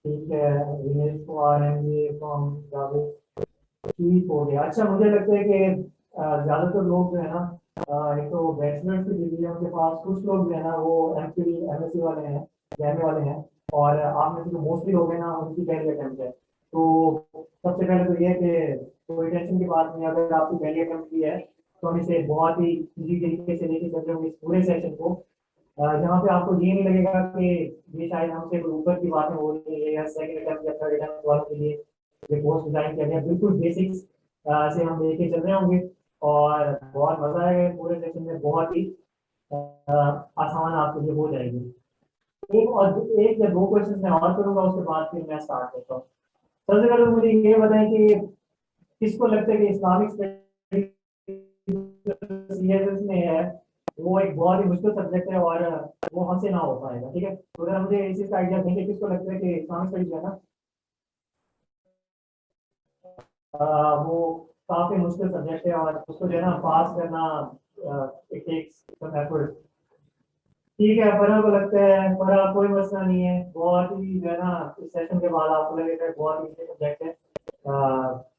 ठीक है। Dinesh Kumar MBA from Javed. ठीक हो गया। अच्छा, मुझे लगता है कि ज्यादातर लोग जो है ना, एक तो बैचलर्स की डिग्री है उनके पास, कुछ लोग जो है ना वो एमफिल एमएससी वाले हैं, एमए वाले हैं। और आप में से जो मोस्टली लोग हैं ना उनकी पहली अटेम्प्ट है। तो सबसे पहले तो ये है कि कोई टेंशन की बात नहीं है, अगर आपकी पहली अटेम्प्ट की है तो हम इसे बहुत ही इजी तरीके से लेके चल रहे होंगे इस पूरे सेशन को। जहाँ पे आपको ये नहीं लगेगा कि ये शायद हमसे कोई ऊपर की बातें हो रही है, या सेकंड अटेम्प्ट या थर्ड अटेम्प्ट वालों के लिए ये कोर्स डिजाइन किया गया। बिल्कुल बेसिक्स से हम लेके चल रहे होंगे, और बहुत मजा आएगा पूरे सेशन में। बहुत ही आसान आपके लिए हो जाएगी। एक या दो क्वेश्चन मैं और करूंगा, उसके बाद फिर मैं स्टार्ट करता हूँ। सबसे पहले तो मुझे ये बताएं कि किसको लगता है कि इस्लामिक स्टडीज में है वो एक बहुत ही मुश्किल सब्जेक्ट है, और वो हमसे ना हो पाएगा। ठीक है, तो अगर मुझे इस चीज का आइडिया देंगे किसको लगता है कि इस्लामिक स्टडीज है ना, वो काफी मुश्किल सब्जेक्ट है, और उसको जो है ना पास करना इट टेक्स सम एफर्ट। ठीक है, फरहा को लगता है, फरहा कोई मसला नहीं है, बहुत ही जो है ना इस सेशन के बाद आपको लगेगा बहुत ही सब्जेक्ट है।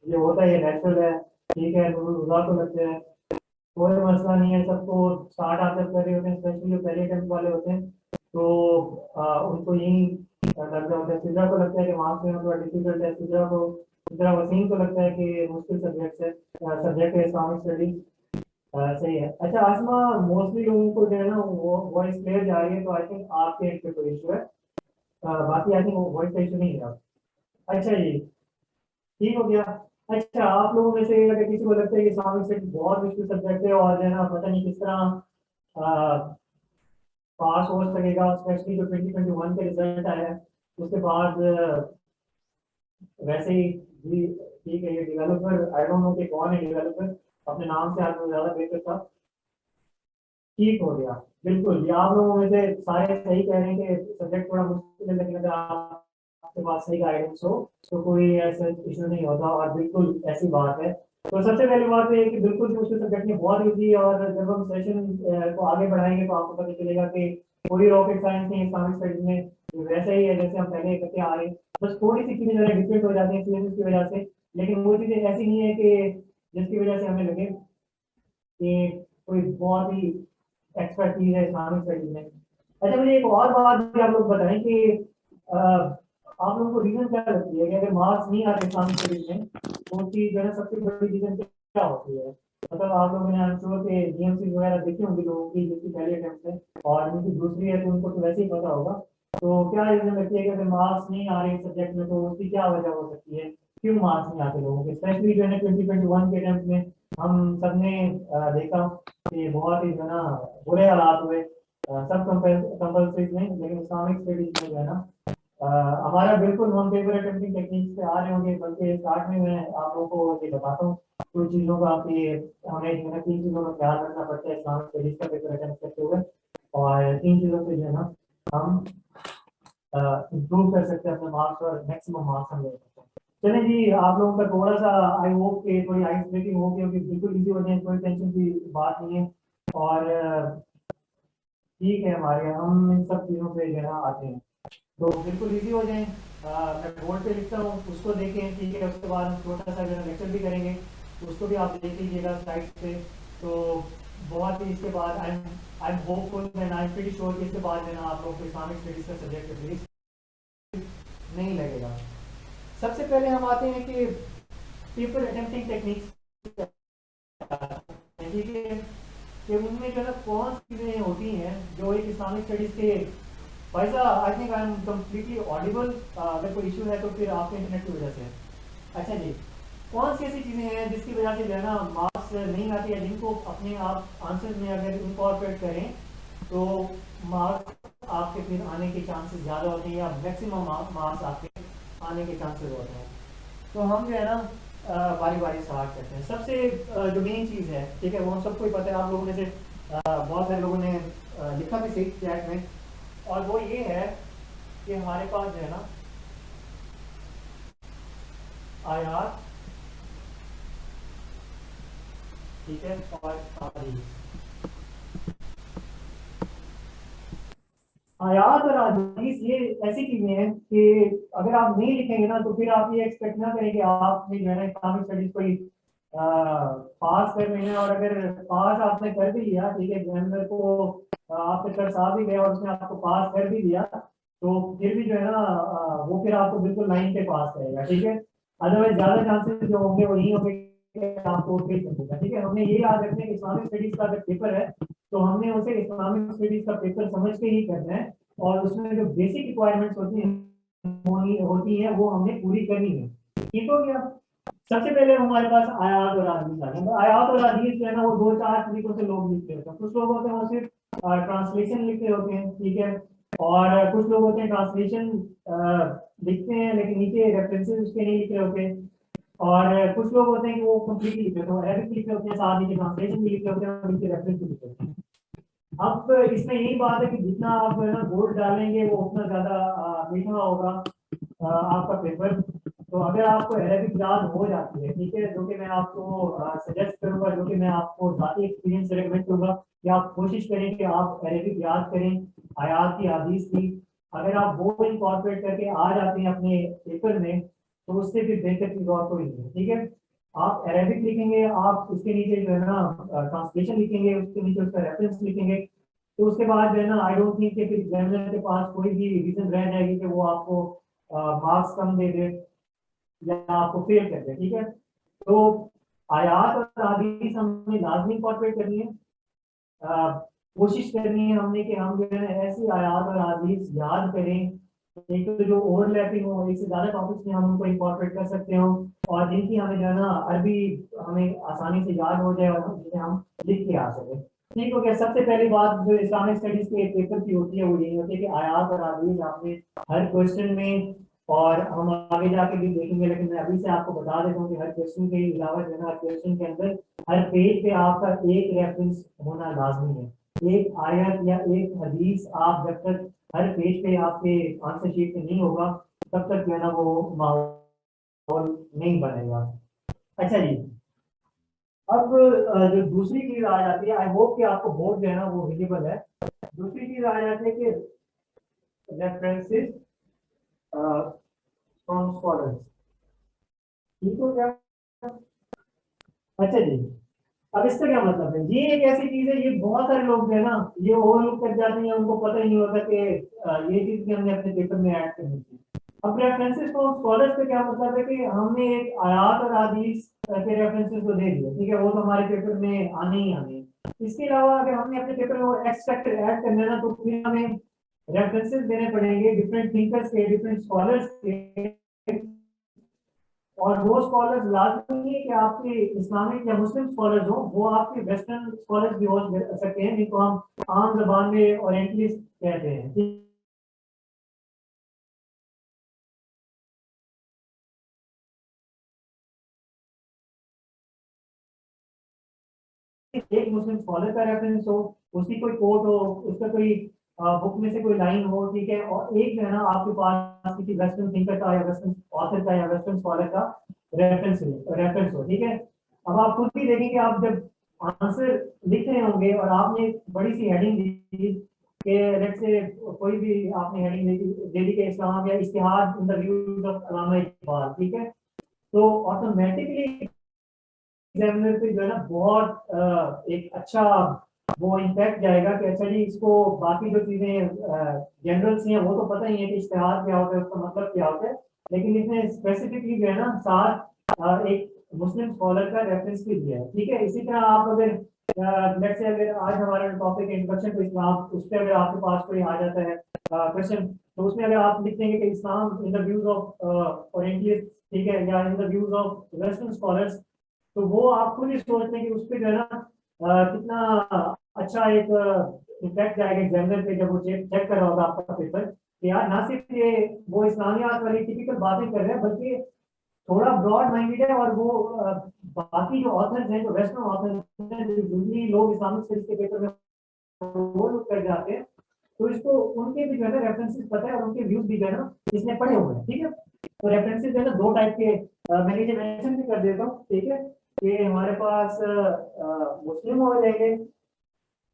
ये होता है, ये नेचुरल है। ठीक है, नूरुल्लाह को लगता है कोई मसला नहीं है, सबको स्टार्ट आप जब कर रहे होते हैं, स्पेशली जो पहले अटेम्प्ट वाले होते हैं, तो उनको यही लग रहा होता है। सिद्रा को लगता है कि मार्क्स में थोड़ा डिफिकल्ट है। सिद्रा वसीम को लगता है कि मुश्किल सब्जेक्ट है इस्लामिक स्टडीज। सही है। अच्छा आसमा, मोस्टली लोगों को जो है ना वो वॉइस क्लियर जा रही है, तो आई थिंक आपके एंड पे कोई इशू है। बाकी आई थिंक वो वॉइस का इशू नहीं है। अच्छा जी, ठीक हो गया। अच्छा, आप लोगों में से अगर किसी को लगता है कि इस्लामिक स्टडीज बहुत मुश्किल सब्जेक्ट है, और जो है ना पता नहीं किस तरह पास हो सकेगा, स्पेशली जो 2021 के रिजल्ट आया है उसके बाद, वैसे ही भी ठीक है। ये डेवलपर, आई डोंट नो कि कौन है डेवलपर, अपने नाम से आदमी ज्यादा बेहतर था। ठीक हो गया। बिल्कुल, ये आप लोगों में से सारे सही कह रहे हैं कि सब्जेक्ट थोड़ा मुश्किल है, लेकिन अगर आपके पास सही गाइडेंस हो तो कोई ऐसा इशू नहीं होता, और बिल्कुल ऐसी बात है। तो सबसे पहली बात तो ये है कि बिल्कुल भी उसके सब्जेक्ट में बहुत ईजी है, और जब हम सेशन को आगे बढ़ाएंगे तो आपको पता चलेगा कि कोई रॉकेट साइंस नहीं, इस्लामिक स्टडीज में ये वैसा ही है जैसे हम पहले करते आ रहे हैं। बस थोड़ी सी चीजें जरा डिफरेंट हो जाती हैं सिलेबस की वजह से, लेकिन वो चीजें ऐसी नहीं है कि जिसकी वजह से हमें लगे कि कोई बहुत ही एक्स्ट्रा चीज है इस्लामिक स्टडीज में। अच्छा, मुझे एक और बात भी आप लोग बताएं कि आप लोगों को रीजन क्या लगती है कि अगर मार्क्स नहीं आते इस्लामिक स्टडीज में तो उसकी जो है सबसे बड़ी रीजन क्या होती है? मतलब आप लोगों ने, आई एम श्योर के डीएमसी वगैरह देखी होंगी लोगों की जिसकी पहली अटेम्प्ट है, और जिनकी दूसरी है तो उनको तो वैसे ही पता होगा। तो क्या रीजन लगती है कि अगर मार्क्स नहीं आ रहे सब्जेक्ट में तो उसकी क्या वजह हो सकती है? क्यों मार्क्स नहीं आते लोगों के, स्पेशली जो है 2021 के अटेम्प्ट में हम सबने देखा कि बहुत ही जो है ना बुरे हालात हुए। सब कंपल्सरीज नहीं, लेकिन इस्लामिक स्टडीज में जो है ना हमारा बिल्कुल नॉन पेपर अटेम्प्टिंग टेक्निक पे आ रहे होंगे। बल्कि स्टार्ट में मैं आप लोगों को ये बताता हूँ कुछ चीज़ों का कि हमें जो है ना तीन चीज़ों का ख्याल रखना पड़ता है इस्लामिक स्टडीज का पेपर अटेम्प्ट करते हुए, और तीन चीज़ों से जो है ना हम इम्प्रूव कर सकते हैं अपने मार्क्स, और मैक्सिमम मार्क्स हम ले सकते हैं। चलिए जी, आप लोगों का थोड़ा सा आई होप कि थोड़ी आइस ब्रेकिंग हो गई होगी, बिल्कुल इजी हो जाए, कोई टेंशन की बात नहीं है। और ठीक है, हमारे हम इन सब चीज़ों पे जो है ना आते हैं तो बिल्कुल इजी हो जाए। मैं बोर्ड पे लिखता हूँ, उसको देखें। ठीक है, उसके बाद हम छोटा सा जो है लेक्चर भी करेंगे, तो उसको भी आप देख लीजिएगा स्लाइड पे। तो बहुत ही इसके बाद I am hopeful and I am pretty sure कि इसके बाद जो है ना आप लोग को इस्लामिक स्टडीज का सब्जेक्ट नहीं लगेगा। सबसे पहले हम आते हैं कि पेपर अटेम्प्टिंग टेक्निक्स, ठीक है, कि उनमें जो है कौन सी चीज़ें होती हैं जो एक इस्लामिक स्टडीज़ के। भाई साहब, I think I am completely Audible, अगर कोई इशू है तो फिर आपके इंटरनेट की वजह से है। अच्छा जी, कौन सी ऐसी चीज़ें हैं जिसकी वजह से जो है ना मार्क्स नहीं आती है, जिनको अपने आप आंसर में अगर इनकॉर्पोरेट करें तो मार्क्स आपके फिर आने के चांसेस ज़्यादा होते हैं, या मैक्सिमम मार्क्स आपके आने के चांसेस होते हैं। तो हम जो है ना बारी बारी स्टार्ट करते हैं। सबसे जो मेन चीज़ है, ठीक है, वो हम सबको ही पता है, आप लोगों में से बहुत सारे लोगों ने लिखा भी सही चैट में, और वो ये है कि हमारे पास जो है ना आयात, ठीक है, और तारीख। आयात और हदीस ये ऐसी चीजें हैं कि अगर आप नहीं लिखेंगे ना तो फिर आप ये एक्सपेक्ट ना करें कि आपने जो है ना इस्लामिक स्टडीज कोई पास कर लेना है। और अगर पास आपने कर भी लिया, ठीक है, एग्जामिनर को आपके सर साहब भी गए और उसने आपको पास कर भी दिया, तो फिर भी जो है ना वो फिर आपको बिल्कुल लाइन पे पास करेगा, ठीक है। अदरवाइज ज्यादा चांसेस जो होंगे वो यही होंगे कि आपको फेल कर देगा, ठीक है। हमने ये याद रखना है कि इस्लामिक स्टडीज का अगर पेपर है तो हमने उसे इस्लामिक स्टडीज का पेपर समझ के ही करना है, और उसमें जो बेसिक रिक्वायरमेंट्स होती है वो हमने पूरी करनी है। ठीक हो गया। सबसे पहले हमारे पास आयात और हदीस आ गए। आयात और हदीस जो है ना वो दो चार तरीकों से लोग लिखते होते हैं। कुछ लोग होते हैं वो सिर्फ ट्रांसलेशन लिखते होते हैं, ठीक है। और कुछ लोग होते हैं ट्रांसलेशन लिखते हैं लेकिन नीचे रेफरेंसेस उसके नहीं लिखे होते। और कुछ लोग होते हैं कि वो कंप्लीटली लिखे होते हैं, अरबिक लिखे होते हैं, साथ ही ट्रांसलेशन भी लिखे होते हैं और नीचे रेफरेंस भी लिखे होते हैं। अब इसमें यही बात है कि जितना आप जो है ना वोट डालेंगे वो उतना ज्यादा मीठा होगा आपका पेपर। तो अगर आपको अरेबिक याद हो जाती है, ठीक है, जो कि मैं आपको सजेस्ट करूंगा, जो कि मैं आपको जाती एक्सपीरियंस से रिकमेंड करूंगा कि आप कोशिश करें कि आप अरेबिक याद करें आयात की हदीस की। अगर आप वो इनकॉर्पोरेट करके आ जाते हैं अपने पेपर में तो उससे भी बेहतर चीज और कोई नहीं है, ठीक है। आप अरेबिक लिखेंगे, आप उसके नीचे जो है ना ट्रांसलेशन लिखेंगे, उसके नीचे उसका रेफरेंस लिखेंगे, तो उसके बाद जो है ना आई डोंट थिंक कि फिर एग्जामिनर के पास कोई भी रीजन रह जाएगी कि वो आपको मार्क्स कम दे दे या आपको फेल कर दे, ठीक है। तो आयात और हदीस हमने लाजमी इंकॉर्पोरेट करनी है। अ, कोशिश करनी है हमने कि हम जो है ऐसी आयात और हदीस याद करें, एक तो जो ओवरलैपिंग हो, एक से ज्यादा टॉपिक्स में हम उनको इंकॉर्पोरेट कर सकते हो, और जिनकी हमें जो है ना अरबी हमें आसानी से याद हो जाए और जिसे हम लिख के आ सके। ठीक हो गया। सबसे पहली बात जो इस्लामिक स्टडीज के पेपर की होती है वो यही होती है कि आयात और हदीस आपने हर क्वेश्चन में, और हम आगे जाके भी देखेंगे लेकिन मैं अभी से आपको बता देता हूँ कि हर क्वेश्चन के अलावा जो है ना हर क्वेश्चन के अंदर हर पेज पे आपका एक रेफरेंस होना लाजमी है। एक आयत या एक हदीस आप जब तक हर पेज पे आपके आंसर शीट में नहीं होगा तब तक जो है ना वो माहौल नहीं बनेगा। अच्छा जी। अब जो दूसरी चीज आ जाती है, आई होप कि आपको बोर्ड जो है ना वो विजिबल है। दूसरी चीज आ जाती है कि रेफरेंसेस फ्रॉम स्कॉलर्स। ठीक हो गया। अच्छा जी। अब इसका क्या मतलब है, ये एक ऐसी चीज है, ये बहुत सारे लोग जो है ना ये ओवरलुक कर जाते हैं, उनको पता ही नहीं होता कि ये चीज भी हमने अपने पेपर में ऐड करनी थी। अब रेफरेंसेस फ्रॉम स्कॉलर्स का क्या मतलब है कि हमने एक आयात और हदीस के रेफरेंसेस को दे दिए, ठीक है, वो तो हमारे पेपर में आने ही आने हैं। इसके अलावा अगर हमने अपने पेपर में वो एक्स्ट्रा ऐड करना है ना तो फिर हमें रेफरेंसेस देने पड़ेंगे डिफरेंट थिंकर्स के, डिफरेंट स्कॉलर्स के। और वो स्कॉलर्स लाजमी नहीं है कि आपके इस्लामिक या मुस्लिम स्कॉलर्स हो, वो आपके वेस्टर्न स्कॉलर्स भी हो सकते हैं जिनको हम आम जबान में ओरिएंटलिस्ट कहते हैं। एक मुस्लिम स्कॉलर का रेफरेंस हो, उसकी कोई कोट हो, उसका कोई बुक में से कोई लाइन हो, ठीक है, और एक जो है ना आपके पास किसी वेस्टर्न थिंकर का या वेस्टर्न ऑथर का या वेस्टर्न स्कॉलर का रेफरेंस हो, ठीक है। अब आप खुद भी देखेंगे, आप जब आंसर लिख रहे होंगे और आपने एक बड़ी सी हेडिंग दी कि लेट्स से कोई भी आपने हेडिंग दे दी कि इस्लाम या इज्तिहाद इन द व्यूज ऑफ अल्लामा इकबाल, ठीक है, तो ऑटोमेटिकली एग्जामिनर पे जो है ना बहुत एक अच्छा वो इम्पैक्ट जाएगा कि अच्छा जी इसको बाकी जो चीजें जनरल सी हैं वो तो पता ही है कि इश्तेहार क्या होता है, उसका मतलब क्या होता है, लेकिन इसने स्पेसिफिकली जो है ना साथ एक मुस्लिम स्कॉलर का रेफरेंस भी दिया है, ठीक है। इसी तरह आप अगर लेट्स से अगर आज हमारा टॉपिक इंट्रोडक्शन टू इस्लाम, उस पर अगर आपके पास कोई आ जाता है क्वेश्चन, तो उसमें अगर आप लिख देंगे कि Islam in the views of orientalist, ठीक है, या in the views of western scholars, तो वो आप खुद ही सोचते हैं कि उस पर जो है ना कितना अच्छा एक इम्पैक्ट जाएगा एग्जामिनर पे जब वो चेक चेक कर रहा होगा आपका पेपर कि यार ना सिर्फ ये वो इस्लामियात वाली टिपिकल बातें कर रहे हैं बल्कि थोड़ा ब्रॉड माइंडेड है, और वो बाकी जो ऑथर्स हैं, जो वेस्टर्न ऑथर्स हैं, जो यूजली लोग इस्लामिक स्टडीज के पेपर में वो लोग कर जाते हैं, तो इसको उनके भी जो है ना रेफरेंसेस पता है और उनके व्यूज भी जो है ना इसने पढ़े हुए हैं, ठीक है। तो रेफरेंसेस जो है ना दो टाइप के मैं नीचे मेंशन भी कर देता हूँ, ठीक है, कि हमारे पास मुस्लिम हो जाएंगे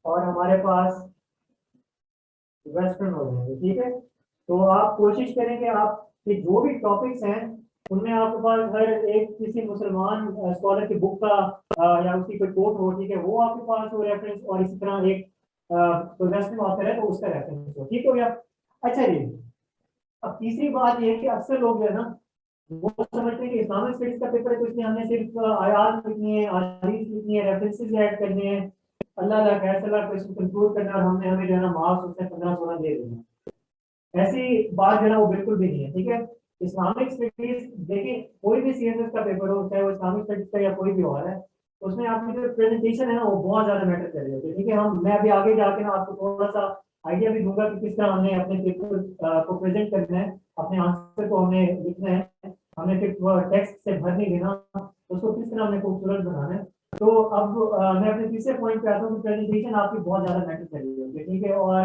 और हमारे पास वेस्टर्न हो जाएंगे, ठीक है। तो आप कोशिश करेंगे आप कि जो भी टॉपिक्स हैं उनमें आपके पास हर एक किसी मुसलमान स्कॉलर की बुक का या उसकी कोई कोट हो, ठीक है, वो आपके पास हो रेफरेंस, और इसी तरह एक कोई वेस्टर्न ऑथर है तो उसका रेफरेंस हो, ठीक हो गया। अच्छा जी, अब तीसरी बात ये है कि अक्सर लोग जो है ना वो समझते हैं कि इस्लामिक स्टडीज का पेपर है तो इसमें हमने सिर्फ आयात लिखनी है, हदीस लिखनी है, रेफरेंसेस ऐड करने हैं, अल्लाह अल्लाह कैसा क्वेश्चन कंक्लूड करना है, और हमने हमें जो है ना मार्क्स उससे 15-16 दे देना है। ऐसी बात जो है ना वो बिल्कुल भी नहीं है, ठीक है। इस्लामिक स्टडीज देखिए, कोई भी सीएसएस का पेपर हो, चाहे वो इस्लामिक स्टडीज का या कोई भी और है, उसमें आपकी जो प्रेजेंटेशन है ना वो बहुत ज्यादा मैटर कर रही होती है, ठीक है। हम मैं अभी आगे जाके ना आपको थोड़ा सा आइडिया भी दूंगा कि किस तरह हमने अपने पेपर को प्रेजेंट करना है, अपने आंसर को हमने लिखना है, हमें फिर टेक्स्ट से भर नहीं देना, उसको किस तरह हमें खूबसूरत बनाना है। तो अब मैं अपने तीसरे पॉइंट पे आता हूँ कि प्रेजेंटेशन आपकी बहुत ज्यादा मैटर कर रही होती है, ठीक है। और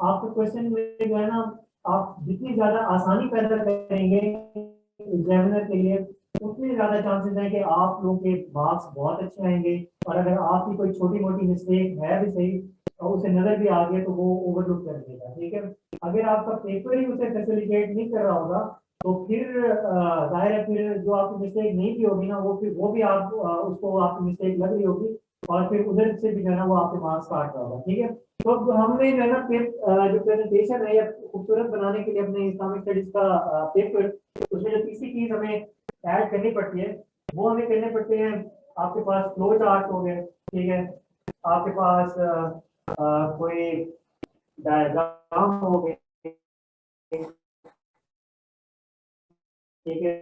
आपके क्वेश्चन में जो है ना आप जितनी ज्यादा आसानी पैदा करेंगे एग्जामिनर के लिए, उतने ज्यादा चांसेस हैं कि आप लोगों के मार्क्स बहुत अच्छे आएंगे। और अगर आपकी कोई छोटी मोटी मिस्टेक है भी सही और उसे नजर भी आ गया तो वो ओवरलुक कर देगा, ठीक है। अगर आपका पेपर ही उसे फैसिलिटेट नहीं कर रहा होगा तो फिर जाहिर है फिर जो आपकी मिस्टेक नहीं भी होगी ना वो फिर वो भी आप उसको आपकी मिस्टेक लग रही होगी, और फिर उधर से भी जो है ना वो आपके मार्क्स काट रहा होगा, ठीक है। तो हमने जो है ना फिर जो प्रेजेंटेशन है या खूबसूरत बनाने के लिए अपने इस्लामिक स्टडीज का पेपर, उसमें जो तीसरी चीज हमें ऐड करनी पड़ती है वो हमें करने पड़ते हैं। आपके पास फ्लो चार्ट हो गए, ठीक है, आपके पास कोई डायग्राम हो गए, ठीक है,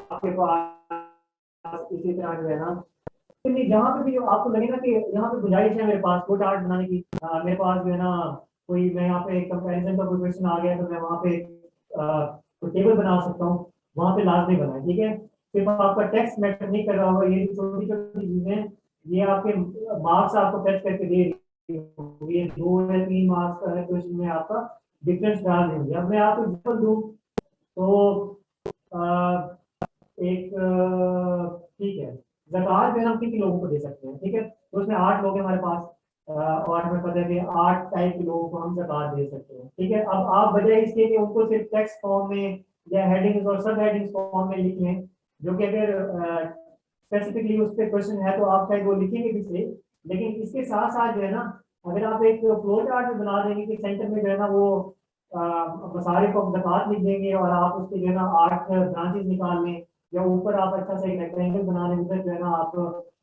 आपके पास इसी तरह जो है ना, नहीं जहाँ पे भी जो आपको लगे ना कि यहाँ पे गुंजाइश है मेरे पास वो चार्ट बनाने की, मेरे पास जो है ना कोई मैं यहाँ पे कंपैरिजन का कोई क्वेश्चन आ गया तो मैं वहाँ पे कोई टेबल बना सकता हूँ, वहाँ पे लाजमी बनाए, ठीक है। सिर्फ आपका टेक्स्ट मैटर नहीं कर रहा होगा, ये छोटी छोटी चीजें ये आपके मार्क्स आपको टच करके दे रही होगी, ये 2 या 3 मार्क्स का क्वेश्चन में आपका डिफरेंस डाल देंगे। अब मैं आपको एग्जाम्पल दूँ तो एक ठीक है, ज़कात जो है हम कितने लोगों को दे सकते हैं, ठीक है, तो उसमें 8 लोग हैं हमारे पास, और हमें पता है कि 8 टाइप के लोगों को हम ज़कात दे सकते हैं, ठीक है। अब आप बजाय इसके कि उनको सिर्फ टेक्स्ट फॉर्म में या हेडिंग्स और सब हेडिंग्स फॉर्म में लिखें, जो कि अगर स्पेसिफिकली उस पर क्वेश्चन है तो आप शायद वो लिखेंगे भी सही, लेकिन इसके साथ साथ जो है ना अगर आप एक फ्लो चार्ट बना देंगे कि सेंटर में जो है ना वो मसाले को ज़कात लिख देंगे और आप उसके जो है ना 8 ब्रांचेस निकाल लें, या ऊपर आप अच्छा सा एक रेक्टेंगल बना लें, उधर जो है ना आप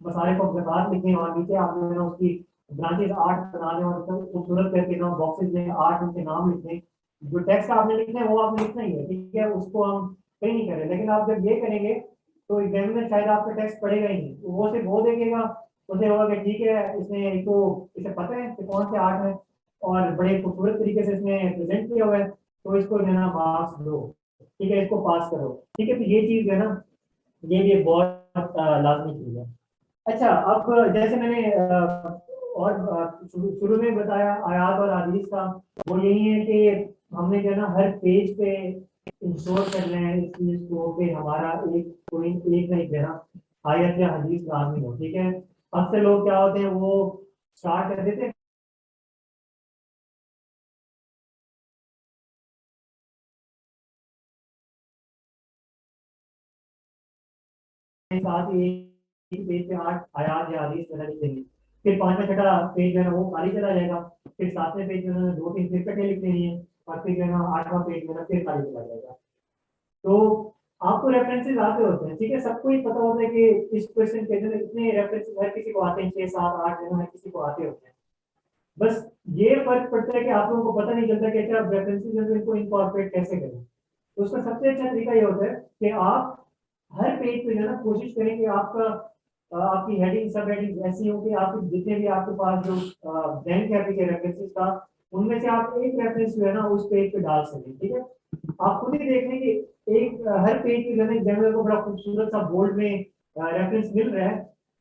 मसाले को ज़कात लिखें और नीचे आप जो है ना उसकी ब्रांचेस 8 बना लें और खूबसूरत करके ना बॉक्सेस में 8 उनके नाम लिख दें। जो टेक्स्ट आपने लिखना है वो आपने लिखना ही है, ठीक है, उसको हम कहीं नहीं करें, लेकिन आप जब ये करेंगे तो एग्जामिनर शायद आपका टेक्स्ट पढ़ेगा ही नहीं, वो सिर्फ वो देखेगा, उसे होगा कि ठीक है इसने इसको इसे पता है कि कौन से 8 है और बड़े खूबसूरत तरीके से इसने प्रेजेंट किया हुआ है, तो इसको जो है ना मार्क्स दो, ठीक है, इसको पास करो, ठीक है। तो ये चीज जो है ना ये भी एक बहुत लाजमी चीज है। अच्छा, अब जैसे मैंने और शुरू में बताया आयात और हदीस का, वो यही है कि हमने जो है ना हर पेज पे इंश्योर कर रहे हैं इस चीज को कि हमारा एक कोई एक नहीं जो है ना आयत या हदीस लाजमी हो, ठीक है। अक्सर लोग क्या होते हैं वो स्टार्ट कर देते हैं साथ ही एक पेज पे 8 आयात या हदीस वगैरह लिख देंगे, फिर पांचवा छठा पेज जो है ना वो खाली चला जाएगा, फिर सातवें पेज में उन्होंने 2-3 फिर कटे लिख देनी है, और फिर जो है ना 8वां पेज जो है ना फिर खाली चला जाएगा। तो आपको रेफरेंसेस आते होते हैं, ठीक है, सबको ही पता होता है कि इस क्वेश्चन के अंदर इतने रेफरेंसेस हर किसी को आते हैं, 6-7-8 जो है हर किसी को आते होते हैं। बस ये फर्क पड़ता है कि आप लोगों को पता नहीं चलता कि अच्छा आप रेफरेंसेस में इनको इनकॉर्पोरेट कैसे करें। तो उसका सबसे अच्छा तरीका ये होता है कि आप हर पेज पे जो है ना कोशिश करें कि आपका आपकी हेडिंग सब हेडिंग ऐसी हो कि आपके जितने भी आपके पास जो बैंक है आपके रेफरेंसेस का, उनमें से आप एक रेफरेंस जो है ना उस पेज पे डाल सकें, ठीक है। आप खुद ही देख लें कि एक हर पेज पे जो है जनरल को बड़ा खूबसूरत सा बोल्ड में रेफरेंस मिल रहा है,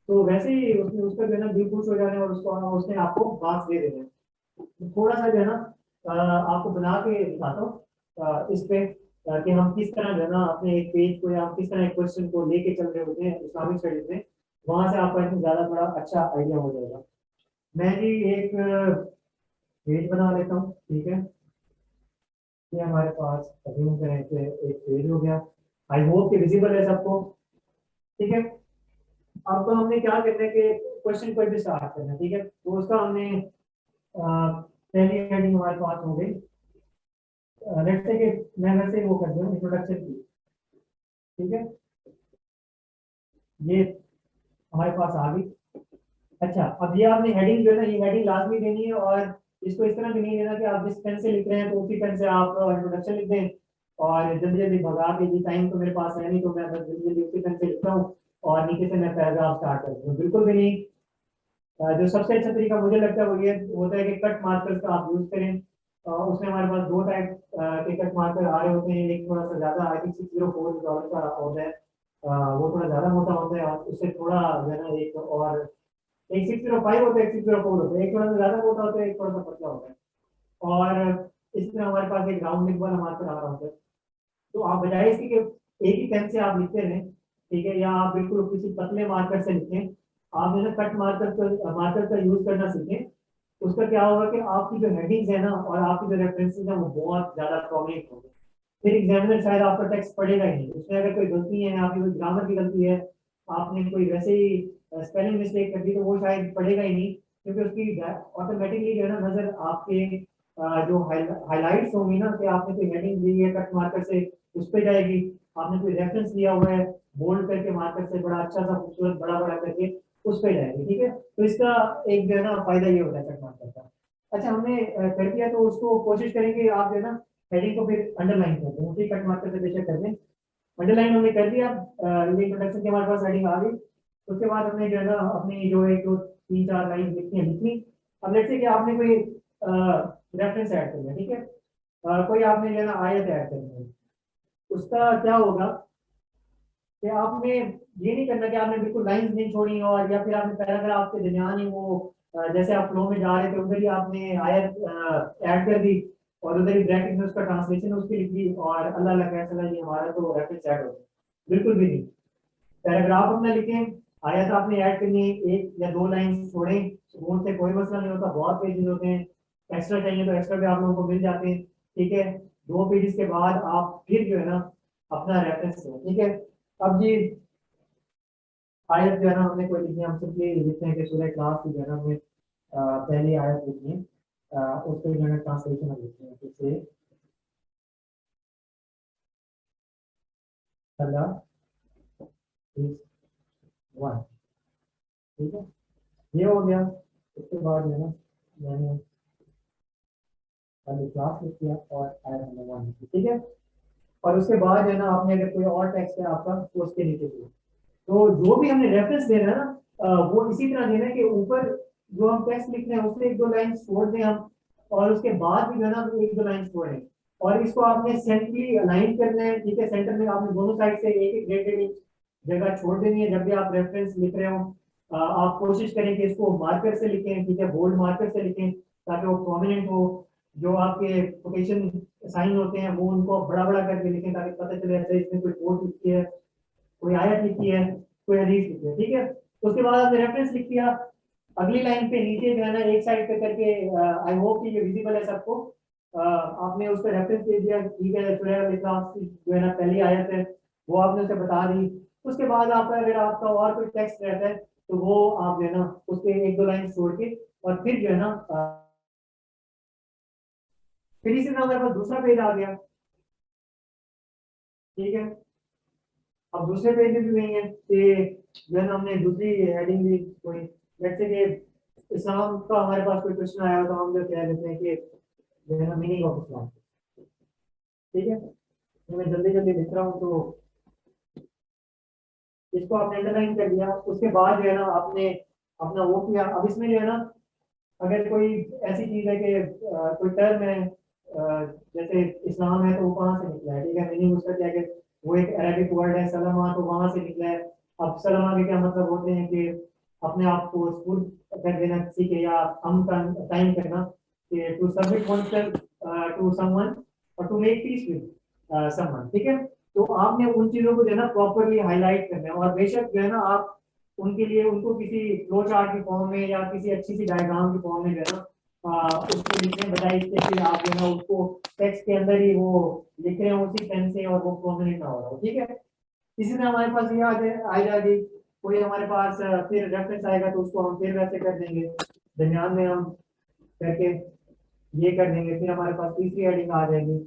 तो वैसे ही उसने उसका जो है ना दिल खुश हो जाने और उसको उसने आपको मार्क्स दे देने। थोड़ा सा जो है ना आपको बना के दिखाता हूँ इस पे। कि हम किस तरह जो है ना अपने एक पेज को या किस तरह एक क्वेश्चन को लेके चल रहे होते हैं इस्लामिक स्टडीज में, वहां से आपको इतना ज्यादा बड़ा अच्छा आइडिया हो जाएगा। मैं जी एक पेज बना लेता हूँ, ठीक है। ये हमारे पास अभी करें कि एक पेज हो गया। आई होप कि विजिबल है सबको, ठीक है। अब तो हमने क्या करना है कि क्वेश्चन कोई भी स्टार्ट करना है, ठीक है। तो उसका हमने पहली हेडिंग हमारे पास हो गई। लेट्स से कि मैं वैसे ही वो कर दूँ इंट्रोडक्शन की, ठीक है। ये हमारे पास आ गई। अच्छा, अब ये आपने हेडिंग जो है ना, ये हेडिंग लाजमी देनी है, और इसको इस तरह भी नहीं देना कि आप जिस पेन से लिख रहे हैं तो उसी पेन से आप इंट्रोडक्शन लिख दें और जल्दी जल्दी भगा के, जी टाइम तो मेरे पास है नहीं तो मैं बस जल्दी जल्दी उसी पेन से लिखता हूँ और नीचे से मैं पैराग्राफ स्टार्ट कर दूँ, बिल्कुल भी नहीं। जो सबसे अच्छा तरीका मुझे लगता है वो ये होता है कि कट मार्कर्स का आप यूज करें। उसमें हमारे पास दो टाइप के कट मार्कर आ रहे होते हैं। एक थोड़ा सा ज्यादा, आई थिंक 604 का होता है, वो थोड़ा ज्यादा मोटा होता है, और उससे थोड़ा जो है ना एक और, एक 605 होता है, एक 604 होता है, एक थोड़ा सा ज्यादा मोटा होता है, एक थोड़ा सा पतला होता है। और इस तरह हमारे पास एक राउंड निक वाला मार्कर आ रहा होता है। तो आप बजाय इसके कि एक ही पेन से आप लिखते रहें, ठीक है, या आप बिल्कुल किसी पतले मार्कर से लिखें, आप जो है कट मार्कर का यूज करना सीखें। उसका क्या होगा कि आपकी जो हेडिंग्स है ना और आपकी जो रेफरेंसेस है वो बहुत ज्यादा प्रोमिनेंट होंगे। फिर एग्जामिनर शायद आपका टेक्स्ट पढ़ेगा ही नहीं, उसमें अगर कोई गलती है, आपकी कोई ग्रामर की गलती है, आपने कोई वैसे ही स्पेलिंग मिस्टेक कर दी, तो वो शायद पढ़ेगा ही नहीं, क्योंकि उसकी ऑटोमेटिकली जो है ना नजर आपके जो हाईलाइट्स होंगी ना, कि आपने कोई हेडिंग दी है कट मार्कर से, उस पर जाएगी। आपने कोई रेफरेंस लिया हुआ है बोल्ड करके मार्कर से बड़ा अच्छा सा खूबसूरत बड़ा बड़ा करके, उस पर जाएगी, ठीक है। तो इसका एक जो है ना फायदा ये होता है कट मार्कर का। अच्छा, हमने कर दिया तो उसको कोशिश करेंगे आप जो है ना हेडिंग को फिर अंडरलाइन कर दें, उसी कट मार्कर से बेशक कर दें। अंडरलाइन हमने कर दिया, ये इंट्रोडक्शन की हमारे पास हेडिंग आ गई। उसके बाद हमने जो है ना अपनी जो एक दो तीन चार लाइन लिखनी है लिखनी। अब लेट्स से कि आपने कोई रेफरेंस ऐड करना है, ठीक है। कोई आपने जो है ना आयत ऐड करनी है, उसका क्या होगा कि आपने ये नहीं करना कि आपने बिल्कुल लाइंस नहीं छोड़ी, और या फिर आपने पैराग्राफ के दरमियान ही वो जैसे आप फ्लो में जा रहे थे उधर ही आपने आयत ऐड कर दी, और उधर ही ब्रैकेट में उसका ट्रांसलेशन उसकी लिख दी, और अल्लाह अल्लाह कैसा ये हमारा तो रेफरेंस ऐड हो गया। बिल्कुल भी नहीं। पैराग्राफ अपना लिखें, आयत आपने ऐड करनी है, एक या दो लाइन छोड़ें, सुकून से कोई मसला नहीं होता, बहुत पेजेस होते हैं। एक्स्ट्रा चाहिए तो एक्स्ट्रा भी आप लोगों को मिल जाते हैं, ठीक है। दो पेजेस के बाद आप फिर जो है ना अपना रेफरेंस दें, ठीक है। अब जी आयत जो है ना हमने कोई लिखी है, हम सिंपली लिखते हैं कि सूरह इखलास की जो है ना हमने पहली आयत लिखी है, उसके जो है ट्रांसलेशन हम लिखते हैं, जैसे अल्लाह इज वन, ठीक है। ये हो गया। उसके बाद जो है ना मैंने पहले क्लास लिख दिया और आयत नंबर वन लिखी, ठीक है। और उसके बाद जो है ना आपने अगर कोई और टेक्स्ट है आपका तो उसके नीचे दिया। तो जो भी हमने रेफरेंस देना है ना, वो इसी तरह देना है कि ऊपर जो हम टेक्स्ट लिख रहे हैं उसमें एक दो लाइन छोड़ दें हम, और उसके बाद भी जो है ना एक दो लाइन छोड़ें, और इसको आपने सेंटरली अलाइन करना है, ठीक है। सेंटर में आपने दोनों साइड से एक एक डेढ़ डेढ़ इंच जगह छोड़ देनी है जब भी आप रेफरेंस लिख रहे हो। आप कोशिश करें कि इसको मार्कर से लिखें, ठीक है, बोल्ड मार्कर से लिखें, ताकि वो प्रोमिनेंट हो। जो आपके कोटेशन साइन होते हैं वो उनको बड़ा बड़ा करके लिखें, ताकि पता चले अच्छा इसमें कोई कोट लिखी है, कोई आयत लिखी है, कोई हदीस लिखी है, ठीक है। उसके बाद आपने रेफरेंस लिख दिया। अगली लाइन पे नीचे जो है ना एक साइड पे करके, आई होप कि ये विजिबल है सबको, आपने उस पर रेफरेंस दे दिया, ठीक है, सूरह अल इखलास की जो है ना पहली आयत है वो आपने उसे बता दी। उसके बाद आपका अगर आपका और कोई टेक्स्ट रहता है तो वो आप जो है ना उसके एक दो लाइन छोड़ के, और फिर जो है ना फिर इसी तरह हमारे पास दूसरा पेज आ गया, ठीक है। अब दूसरे पेज में भी वही है कि जो है ना हमने दूसरी हेडिंग दी कोई, जैसे कि इस्लाम का हमारे पास कोई क्वेश्चन आया हो तो हम जो कह देते हैं कि जो है ना मीनिंग ऑफ इस्लाम, ठीक है। तो मैं जल्दी जल्दी लिख रहा हूँ, तो इसको आपने अंडरलाइन कर दिया। उसके बाद जो है ना आपने अपना वो किया। अब इसमें जो है ना अगर कोई ऐसी चीज है कि कोई टर्म है, जैसे इस्लाम है तो वो कहाँ से निकला है, ठीक है, मीनिंग उसका क्या है कि वो एक अरबिक वर्ड है सलमा, तो वहां से निकला है। अब सलमा के क्या मतलब होते हैं कि अपने आप को स्कूल कर देना किसी के, या हम का टाइम करना, कि to submit one to someone और to make peace with, someone, ठीक है। तो आपने उन चीजों को जो है ना प्रॉपरली हाईलाइट करना है, और बेशक जो है ना आप उनके लिए उनको किसी फ्लो चार्ट के फॉर्म में या किसी अच्छी सी डायग्राम के फॉर्म में जो है ना उसको लिखने बताइए, फिर आप जो है ना उसको टेक्स्ट के अंदर ही वो लिख रहे हो उसी पेन से, और वो प्रोमिनेंट ना हो रहा हो, ठीक है। इसी तरह हमारे पास ये आ जाएगी, कोई हमारे पास फिर रेफरेंस आएगा तो उसको हम फिर वैसे कर देंगे, दरमियान में हम करके ये कर देंगे। फिर हमारे पास तीसरी हेडिंग आ जाएगी,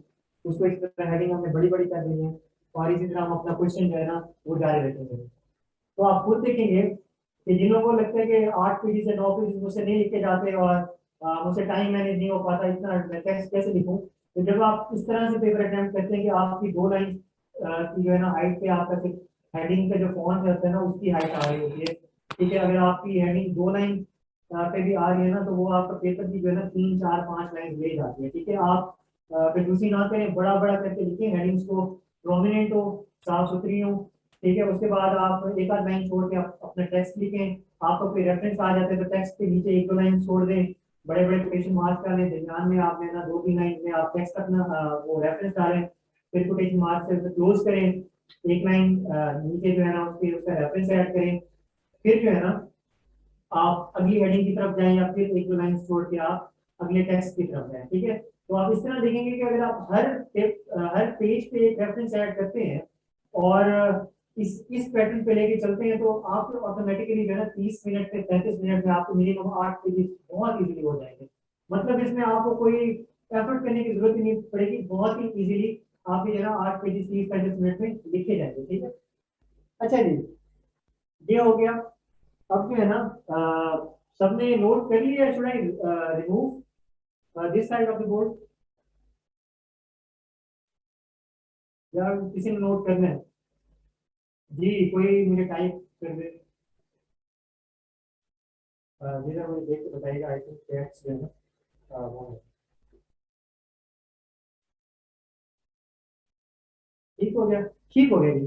उसको इस तरह हेडिंग हमने बड़ी बड़ी कर देंगे, और इसी तरह हम अपना क्वेश्चन जो है ना वो जारी रखेंगे। तो आप खुद देखेंगे कि जिन लोगों को लगता है कि 8 पेज से 9 पेज मुझसे नहीं लिखे जाते, और मुझसे टाइम मैनेज नहीं हो पाता, इतना टेक्स्ट कैसे लिखूं, तो जब आप इस तरह से पेपर अटेम्प्ट करते हैं कि आपकी 2 लाइन की जो है ना हाइट पे आपका सिर्फ हेडिंग का जो फॉन्ट रहता है ना उसकी हाइट आ रही होती है, ठीक है। अगर आपकी हेडिंग 2 लाइन पे भी आ रही है ना, तो वो आपका पेपर की जो है ना 3 4 5 लाइन ले जाती है, ठीक है। आप कंजूसी ना करें, बड़ा बड़ा करके लिखें, हेडिंग्स को प्रोमिनेंट हो, साफ सुथरी हो, ठीक है। उसके बाद आप एक आध लाइन छोड़ के अपना टेक्स्ट लिखें, आपको कोई रेफरेंस आ जाते हैं तो टेक्स्ट के नीचे 1 2 लाइन छोड़ दें, बड़े बड़े कोटेशन मार्क्स डालें, दरमियान में आप ना 2 3 लाइन में आप टेक्स्ट अपना वो रेफरेंस डालें, फिर कोटेशन मार्क्स से क्लोज करें, 1 लाइन नीचे जो है ना उसके उसका रेफरेंस ऐड करें, फिर जो है ना आप अगली हेडिंग की तरफ जाएं, या फिर 1 2 लाइन छोड़ के आप अगले टेक्स्ट की तरफ जाएं, ठीक है। तो आप इस तरह देखेंगे कि अगर आप हर पेज पे एक रेफरेंस ऐड करते हैं, और इस पैटर्न पे लेके चलते हैं, तो आप ऑटोमेटिकली जो है ना 30 मिनट से 35 मिनट में आपको मिनिमम 8 पेज बहुत इजीली हो जाएंगे। मतलब इसमें आपको कोई एफर्ट करने की जरूरत ही नहीं पड़ेगी, बहुत ही इजीली आप ये ना 8 पेज 30 35 मिनट में लिखे जाएंगे, ठीक है। अच्छा जी, ये हो गया। अब जो है ना सबने नोट कर लिया, should I remove this side of the board, या किसी ने नोट करना है? जी, कोई मुझे टाइप कर दे, जरा मुझे देख के बताइएगा, आई थिंक टेक्स्ट जो है ना वो है। ठीक हो गया, ठीक हो गया जी।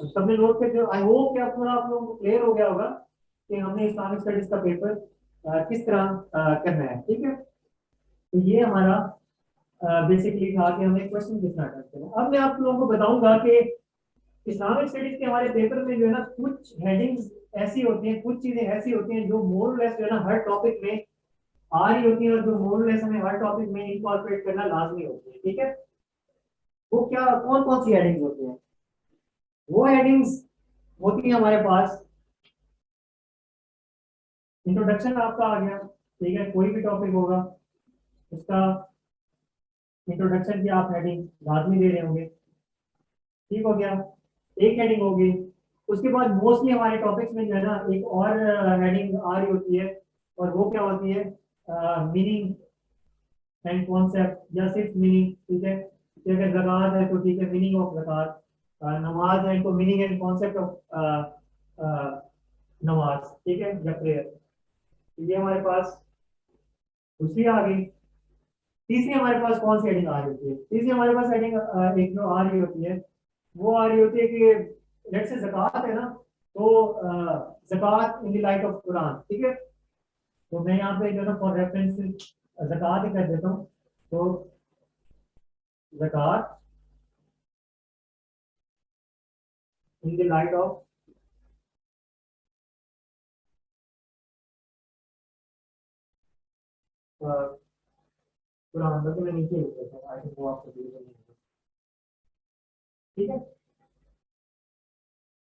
सबने नोट करके, आई होप कि अब थोड़ा आप लोगों को क्लियर हो गया होगा कि हमने इस्लामिक स्टडीज का पेपर किस तरह करना है, ठीक है। तो ये हमारा बेसिकली था कि हमें क्वेश्चन किस तरह करते हैं। अब मैं आप लोगों को बताऊंगा कि इस्लामिक स्टडीज के हमारे पेपर में जो है ना कुछ हेडिंग्स ऐसी होती हैं, कुछ चीजें ऐसी होती हैं जो मोर लेस जो है ना हर टॉपिक में आ रही होती है, और जो मोर लेस हमें हर टॉपिक में इनकॉर्पोरेट करना लाजमी होती है, ठीक है। वो क्या, कौन कौन सी हेडिंग्स होती हैं? वो हेडिंग्स होती है हमारे पास, इंट्रोडक्शन आपका आ गया, ठीक है, कोई भी टॉपिक होगा उसका इंट्रोडक्शन की आप हेडिंग लाजमी दे रहे होंगे, ठीक हो गया, एक हेडिंग होगी। उसके बाद मोस्टली हमारे टॉपिक्स में जो है ना एक और हेडिंग आ रही होती है, और वो क्या होती है, मीनिंग एंड कॉन्सेप्ट, या सिर्फ मीनिंग, ठीक है। कि अगर ज़कात है तो ठीक है, मीनिंग ऑफ ज़कात, नमाज है तो मीनिंग एंड कॉन्सेप्ट ऑफ नमाज, ठीक है, या प्रेयर। ये हमारे पास दूसरी आ गई। तीसरी हमारे पास कौन सी हेडिंग आ रही होती है? तीसरी हमारे पास हेडिंग एक जो आ रही होती है, वो आ रही होती है कि लेट्स से ज़कात है ना, तो ज़कात in the light of Quran, ठीक है। तो मैं यहाँ पे जो है ना फॉर रेफरेंस ज़कात ही कर देता हूँ। तो ज़कात in the light of Quran, बल्कि मैं नीचे लिख देता हूँ, आई थिंक वो आपको क्लियर नहीं होगा, ठीक है।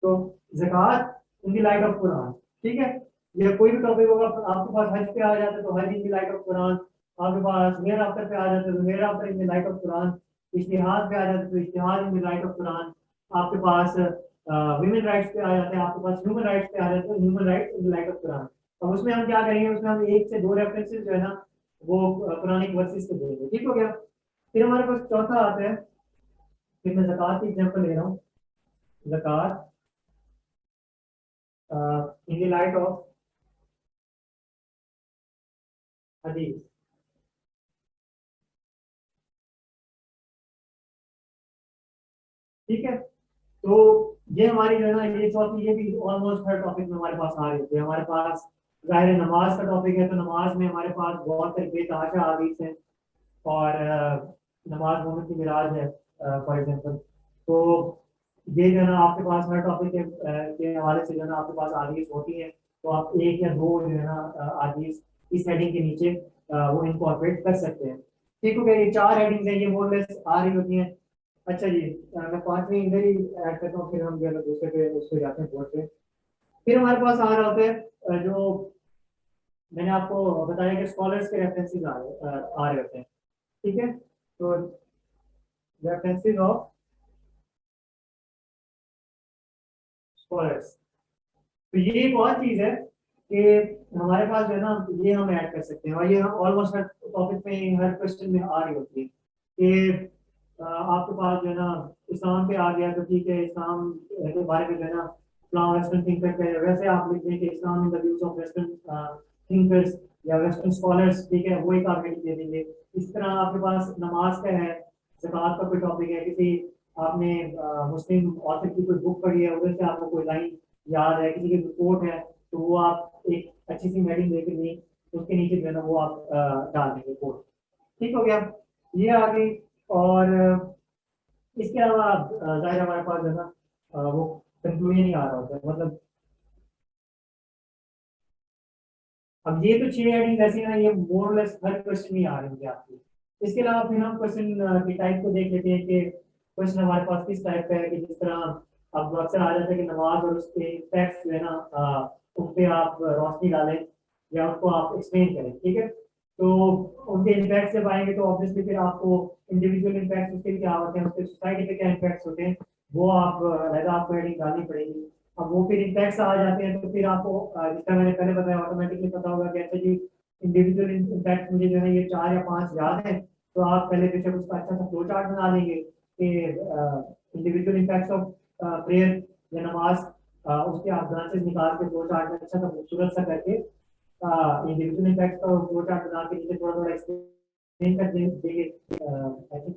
तो ज़कात in the light of Quran, ठीक है। या कोई भी टॉपिक होगा, आपके पास हज पे आ जाता है तो हज in the light of Quran, आपके पास मेयर आफ्टर पे आ जाता है तो मेयर आफ्टर in the light of Quran, इज्तिहाद पे आ जाता है तो इज्तिहाद in the light of Quran, आपके पास ह्यूमन राइट्स पे आ जाते हैं, आपके पास ह्यूमन राइट्स पे आ जाते हैं, human rights in the light of Quran. अब उसमें हम क्या करेंगे, उसमें हम 1 से 2 रेफरेंसेस जो है ना वो कुरानिक वर्सेस के देंगे, ठीक हो गया। फिर हमारे पास चौथा आता है, फिर मैं ज़कात की एग्जांपल ले रहा हूँ, ज़कात इन द लाइट ऑफ हदीस, ठीक है। तो ये हमारी जो है ना ये चौथी, ये भी ऑलमोस्ट हर टॉपिक में हमारे पास आ रही है। हमारे पास जाहिर है नमाज का टॉपिक है, तो नमाज में हमारे पास बहुत सारी बेतहाशा हदीस हैं, और नमाज मोहम्मद की मिराज है, फॉर एग्जांपल। तो ये जो है ना आपके पास हर टॉपिक के हवाले से जो है ना आपके पास आदीज होती है, तो आप एक या दो जो है ना आदीज इस हेडिंग के नीचे वो इनकॉर्पोरेट कर सकते हैं। ठीक हो गया, ये चार हेडिंग्स हैं, ये मोर लेस आ रही होती हैं। अच्छा जी, मैं पांचवी इधर ही ऐड करता हूँ, फिर हम जो है ना दूसरे पे उस पे जाते हैं बोर्ड पे। फिर हमारे पास आ रहा होता है जो मैंने आपको बताया कि स्कॉलर्स के रेफरेंसेस आ रहे होते हैं। ठीक है, तो रेफरेंसेस ऑफ स्कॉलर्स, तो ये एक और चीज है कि हमारे पास जो है ना ये हम ऐड कर सकते हैं, और ये हम ऑलमोस्ट हर टॉपिक में हर क्वेश्चन में आ रही होती है कि आपके पास जो है ना इस्लाम पे आ गया, तो ठीक है इस्लाम के बारे में जो है ना इस्लाम वेस्टर्न थिंकर पे वैसे आप लिख दें कि Islam in the views of western thinkers या वेस्टर्न स्कॉलर्स, ठीक है, वो एक आप हेडिंग दे देंगे। इस तरह आपके पास नमाज का है, ज़कात का कोई टॉपिक है, किसी आपने मुस्लिम ऑथर की कोई बुक पढ़ी है, उधर से आपको कोई लाइन याद है, किसी की रिपोर्ट है, तो वो आप एक अच्छी सी हेडिंग देके नहीं उसके नीचे जो है ना वो आप डाल देंगे कोड। ठीक हो गया, ये आ गई। और इसके अलावा जाहिर है हमारे पास जो है ना वो कंक्लूजन ही आ रहा होता है, मतलब अब ये तो 6 हेडिंग ऐसी ना, ये मोरलेस हर क्वेश्चन में आ रही है आपकी। इसके अलावा फिर हम क्वेश्चन की टाइप को देख लेते हैं कि क्वेश्चन हमारे पास किस टाइप का है, कि जिस तरह अब अक्सर आ जाता है कि नमाज और उसके फैक्ट्स जो है ना उन पे आप रोशनी डालें या उसको आप एक्सप्लेन करें। ठीक है, तो उनके इम्पैक्ट जब आएंगे तो ऑब्वियसली फिर आपको इंडिविजुअल इम्पैक्ट उसके क्या होते हैं, उसके सोसाइटी पे क्या इम्पैक्ट होते हैं, वो आप अलग आपको हेडिंग डालनी पड़ेगी। अब वो फिर इम्पैक्ट्स आ जाते हैं तो फिर आपको जितना मैंने पहले बताया ऑटोमेटिकली पता होगा कि अच्छा जी इंडिविजुअल इम्पैक्ट मुझे जो है ये 4 या 5 याद है, तो आप पहले बेशक उसका अच्छा सा फ्लो चार्ट बना लेंगे कि इंडिविजुअल इम्पैक्ट्स ऑफ प्रेयर या नमाज, उसके आप ब्रांचेस निकाल के फ्लो चार्ट में अच्छा सा खूबसूरत सा करके इंडिविजुअल इम्पैक्ट का फ्लो चार्ट बना के नीचे थोड़ा थोड़ा एक्सप्लेन कर देंगे। आई थिंक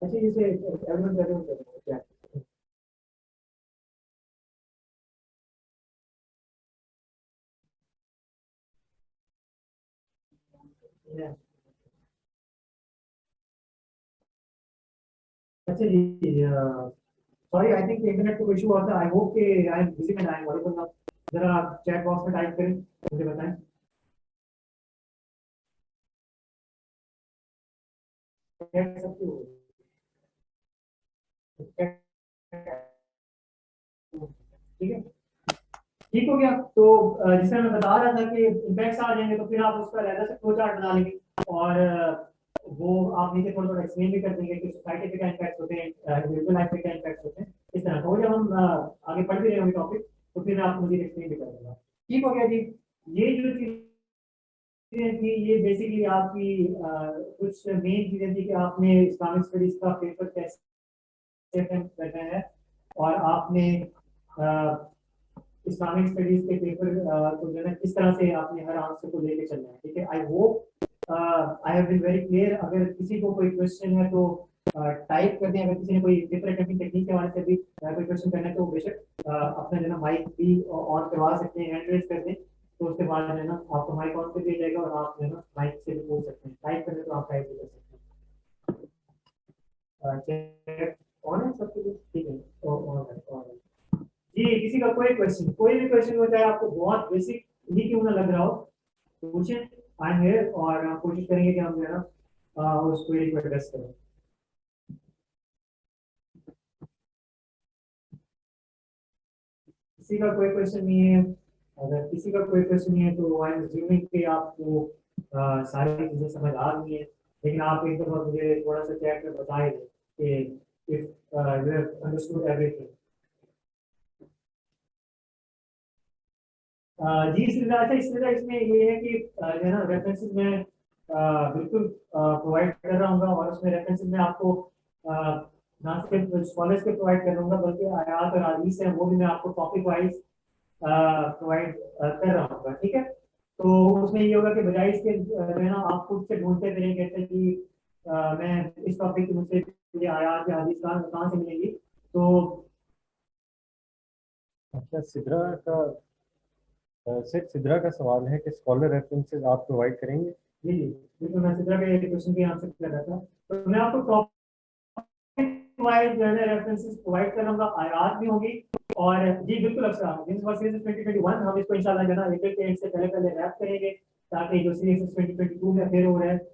अच्छा जैसे एवरेज एवरेज क्या है? अच्छा जी, सॉरी आई थिंक इंटरनेट को इशू हुआ था, आई होप कि आई एम बिजी में, आई एम ऑडिबल नाउ। जरा आप चैट बॉक्स में टाइप करें, मुझे बताएं। कह सकते हो? ठीक है, ठीक हो गया। तो जैसे मैं बता रहा था कि इम्पैक्ट्स आ जाएंगे तो फिर आप उसका अलग से फ्लो चार्ट बना लेंगे, और वो आप नीचे थोड़ा थोड़ा एक्सप्लेन भी कर देंगे कि सोसाइटी पे क्या इम्पैक्ट होते हैं, इंडिविजुअल लाइफ पे क्या इम्पैक्ट होते हैं। इस तरह तो जब हम आगे पढ़ भी रहे होंगे टॉपिक, तो फिर मैं आपको मुझे एक्सप्लेन भी कर दूंगा। ठीक हो गया जी, ये जो चीजें थी ये बेसिकली आपकी कुछ मेन चीजें थी कि आपने इस्लामिक स्टडीज का पेपर कैसे अटेम्प्ट करना है, और आपने इस्लामिक स्टडीज के पेपर को जो है ना किस तरह से आपने हर आंसर को लेके चलना है। ठीक है, I hope I have been very clear. अगर किसी को कोई क्वेश्चन है तो टाइप कर दें, अगर किसी ने कोई पेपर अटेम्प्टिंग टेक्निक के बारे से भी कोई क्वेश्चन करना है तो बेशक अपना जो है ना माइक भी ऑन करवा सकते हैं, हैंड रेज कर दें, तो उसके बाद जो है ना आपको माइक ऑन कर दिया जाएगा और आप जो है ना माइक से भी पूछ सकते हैं, टाइप करने तो आप टाइप भी कर सकते हैं। चैट ऑन है सब कुछ ठीक है, ऑन है, ऑन है जी। किसी का कोई क्वेश्चन, कोई भी क्वेश्चन हो, चाहे आपको बहुत बेसिक ही क्यों ना लग रहा हो, तो पूछें, आई एम हियर, और कोशिश करेंगे कि हम जो है ना उस क्वेरी को एड्रेस करें। किसी का कोई क्वेश्चन नहीं है? अगर किसी का कोई क्वेश्चन नहीं है तो आई एम अज्यूमिंग कि आपको सारी चीजें समझ आ रही हैं, लेकिन आप एक दफा मुझे थोड़ा सा चैट में बताए दें कि if you have understood everything. जी इसलिए अच्छा, इसलिए इसमें ये है कि जो है ना रेफरेंसेस में बिल्कुल प्रोवाइड कर रहा हूँ, और उसमें रेफरेंसेस में आपको ना सिर्फ स्कॉलर्स के प्रोवाइड कर दूंगा बल्कि आयात और हदीस है वो भी मैं आपको टॉपिक वाइज प्रोवाइड कर रहा हूँ। ठीक है, तो उसमें ये होगा कि बजाय इसके जो है ना आप खुद से ढूंढते फिरें कहते हैं कि मैं इस टॉपिक की मुझसे मुझे आयात या हदीस कहाँ से मिलेंगी, तो अच्छा सिद्रा का सर सिद्रा का सवाल है कि स्कॉलर रेफरेंसेस आप प्रोवाइड करेंगे? जी जी बिल्कुल, मैं सिद्रा के क्वेश्चन की आंसर कर रहा था। तो मैं आपको टॉपिक वाइज जो है रेफरेंसेस प्रोवाइड कर दूंगा, आयात भी होंगी। और जी बिल्कुल, अच्छा दिस वाज सीरीज 2021, हम इसको इंशाल्लाह जो ना अप्रैल के एंड से पहले पहले रैप करेंगे, ताकि जो सीरीज 2022 में फिर हो रहा है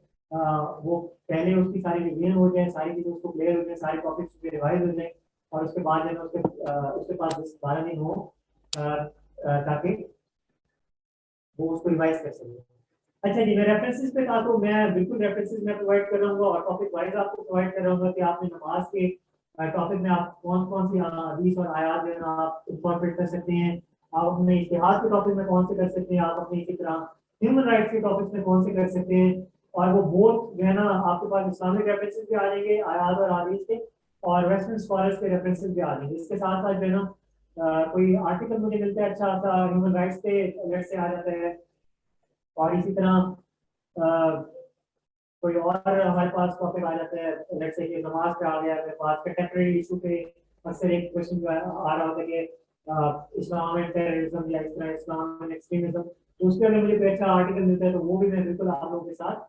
वो पहले उसकी सारी रिवीजन हो जाए, सारी चीजें उसको क्लियर हो जाए, सारे टॉपिक्स उसके रिवाइज हो जाए, और उसके बाद जो है उसके पास 12 दिन हो ताकि वो उसको रिवाइज कर सके। अच्छा जी, मैं रेफरेंसेस पे था, तो मैं बिल्कुल रेफरेंसेस मैं प्रोवाइड कर रहा हूँ और टॉपिक वाइज आपको प्रोवाइड कर रहा हूँ कि आपने नमाज के टॉपिक में आप कौन कौन सी हदीस और आयात जो है ना आप इंकॉर्पोरेट कर सकते हैं, आप अपने इतिहास के टॉपिक में कौन से कर सकते हैं, आप अपने इसी तरह ह्यूमन राइट्स के टॉपिक में कौन से कर सकते हैं। और वो बोथ जो है ना आपके पास इस्लामिक रेफरेंसेस भी आ जाएंगे आयात और हदीस के, और वेस्टर्न स्कॉलर्स के रेफरेंसेस भी आ जाएंगे। इसके साथ साथ जो है ना कोई आर्टिकल मुझे मिलता है अच्छा सा ह्यूमन राइट्स पे अलर्ट से आ जाता है, और इसी तरह कोई और हमारे पास टॉपिक आ जाता है, लेट्स से कि नमाज पे आ गया मेरे पास, कंटेम्प्रेरी इशू पे अक्सर एक क्वेश्चन जो आ रहा होता है कि इस्लाम एंड टेररिज्म या इस तरह इस्लाम एंड एक्सट्रीमिज्म, तो उसके अगर मुझे कोई अच्छा आर्टिकल मिलता है तो वो भी मैं बिल्कुल आप लोगों के साथ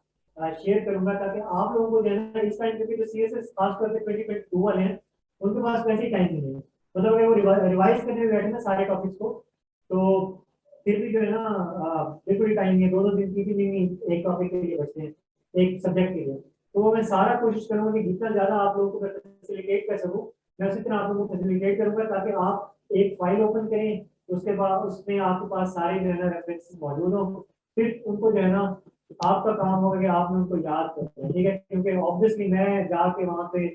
शेयर करूंगा, ताकि आप लोगों को जो है ना इस टाइम पे जो सीएसएस खासतौर पे 2022 वाले हैं उनके पास वैसे ही टाइम नहीं है, मतलब अगर वो रिवाइज करने में बैठे ना सारे टॉपिक्स को, तो फिर भी जो है ना बिल्कुल ही टाइम नहीं है, दो दो दिन 3 3 दिन एक टॉपिक के लिए बचते हैं, एक सब्जेक्ट के लिए। तो वो मैं सारा कोशिश करूंगा कि जितना ज्यादा आप लोगों को फैसिलिटेट कर सकूं, मैं उसी तरह आप लोगों को फैसिलिटेट करूंगा, ताकि आप एक फाइल ओपन करें, उसके बाद उसमें आपके पास सारे जो है ना रेफरेंसेस मौजूद हों, फिर उनको जो है ना आपका काम होगा कि आपने उनको याद करना है, ठीक है, क्योंकि ऑब्वियसली मैं जाके वहां पे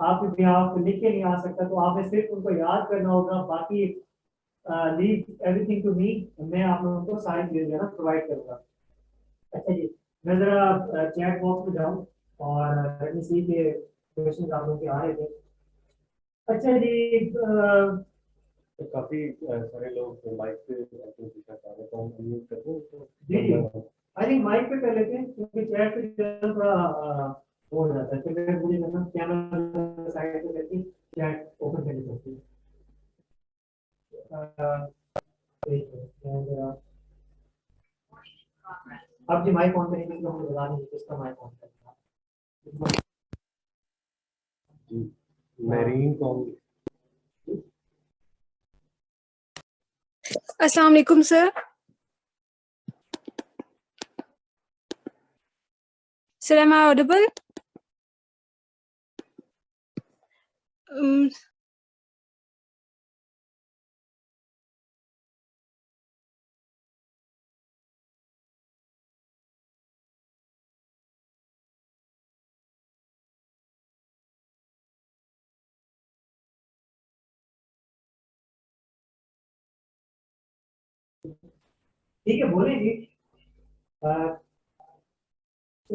आपके बिहाफ पे लिख के नहीं आ सकता, तो आपने सिर्फ उनको याद करना होगा, बाकी लीव एवरीथिंग टू मी, मैं आप लोगों को सारी चीजें जो है ना प्रोवाइड करूंगा। अच्छा जी, मैं जरा चैट बॉक्स में जाऊँ और लेट मी सी के क्वेश्चन आप लोगों के आ रहे थे। अच्छा जी तो काफी सारे लोग माइक पे अपनी पूछना चाह रहे हैं, तो हम अनम्यूट कर दूं तो जी आई थिंक माइक पे कर लेते हैं, क्योंकि चैट पे जो है थोड़ा वो हो जाता है, तो मैं मुझे ना कैमरा साइड पे करके चैट ओपन करनी पड़ती है। एक मिनट, मैं जरा अब जी माइक ऑन करेंगे तो मुझे बता देंगे किसका माइक ऑन करना है। जी मेरीन कौन? अस्सलाम वालेकुम sir. Sir am I audible? ठीक है, बोले जी। अ, हेलो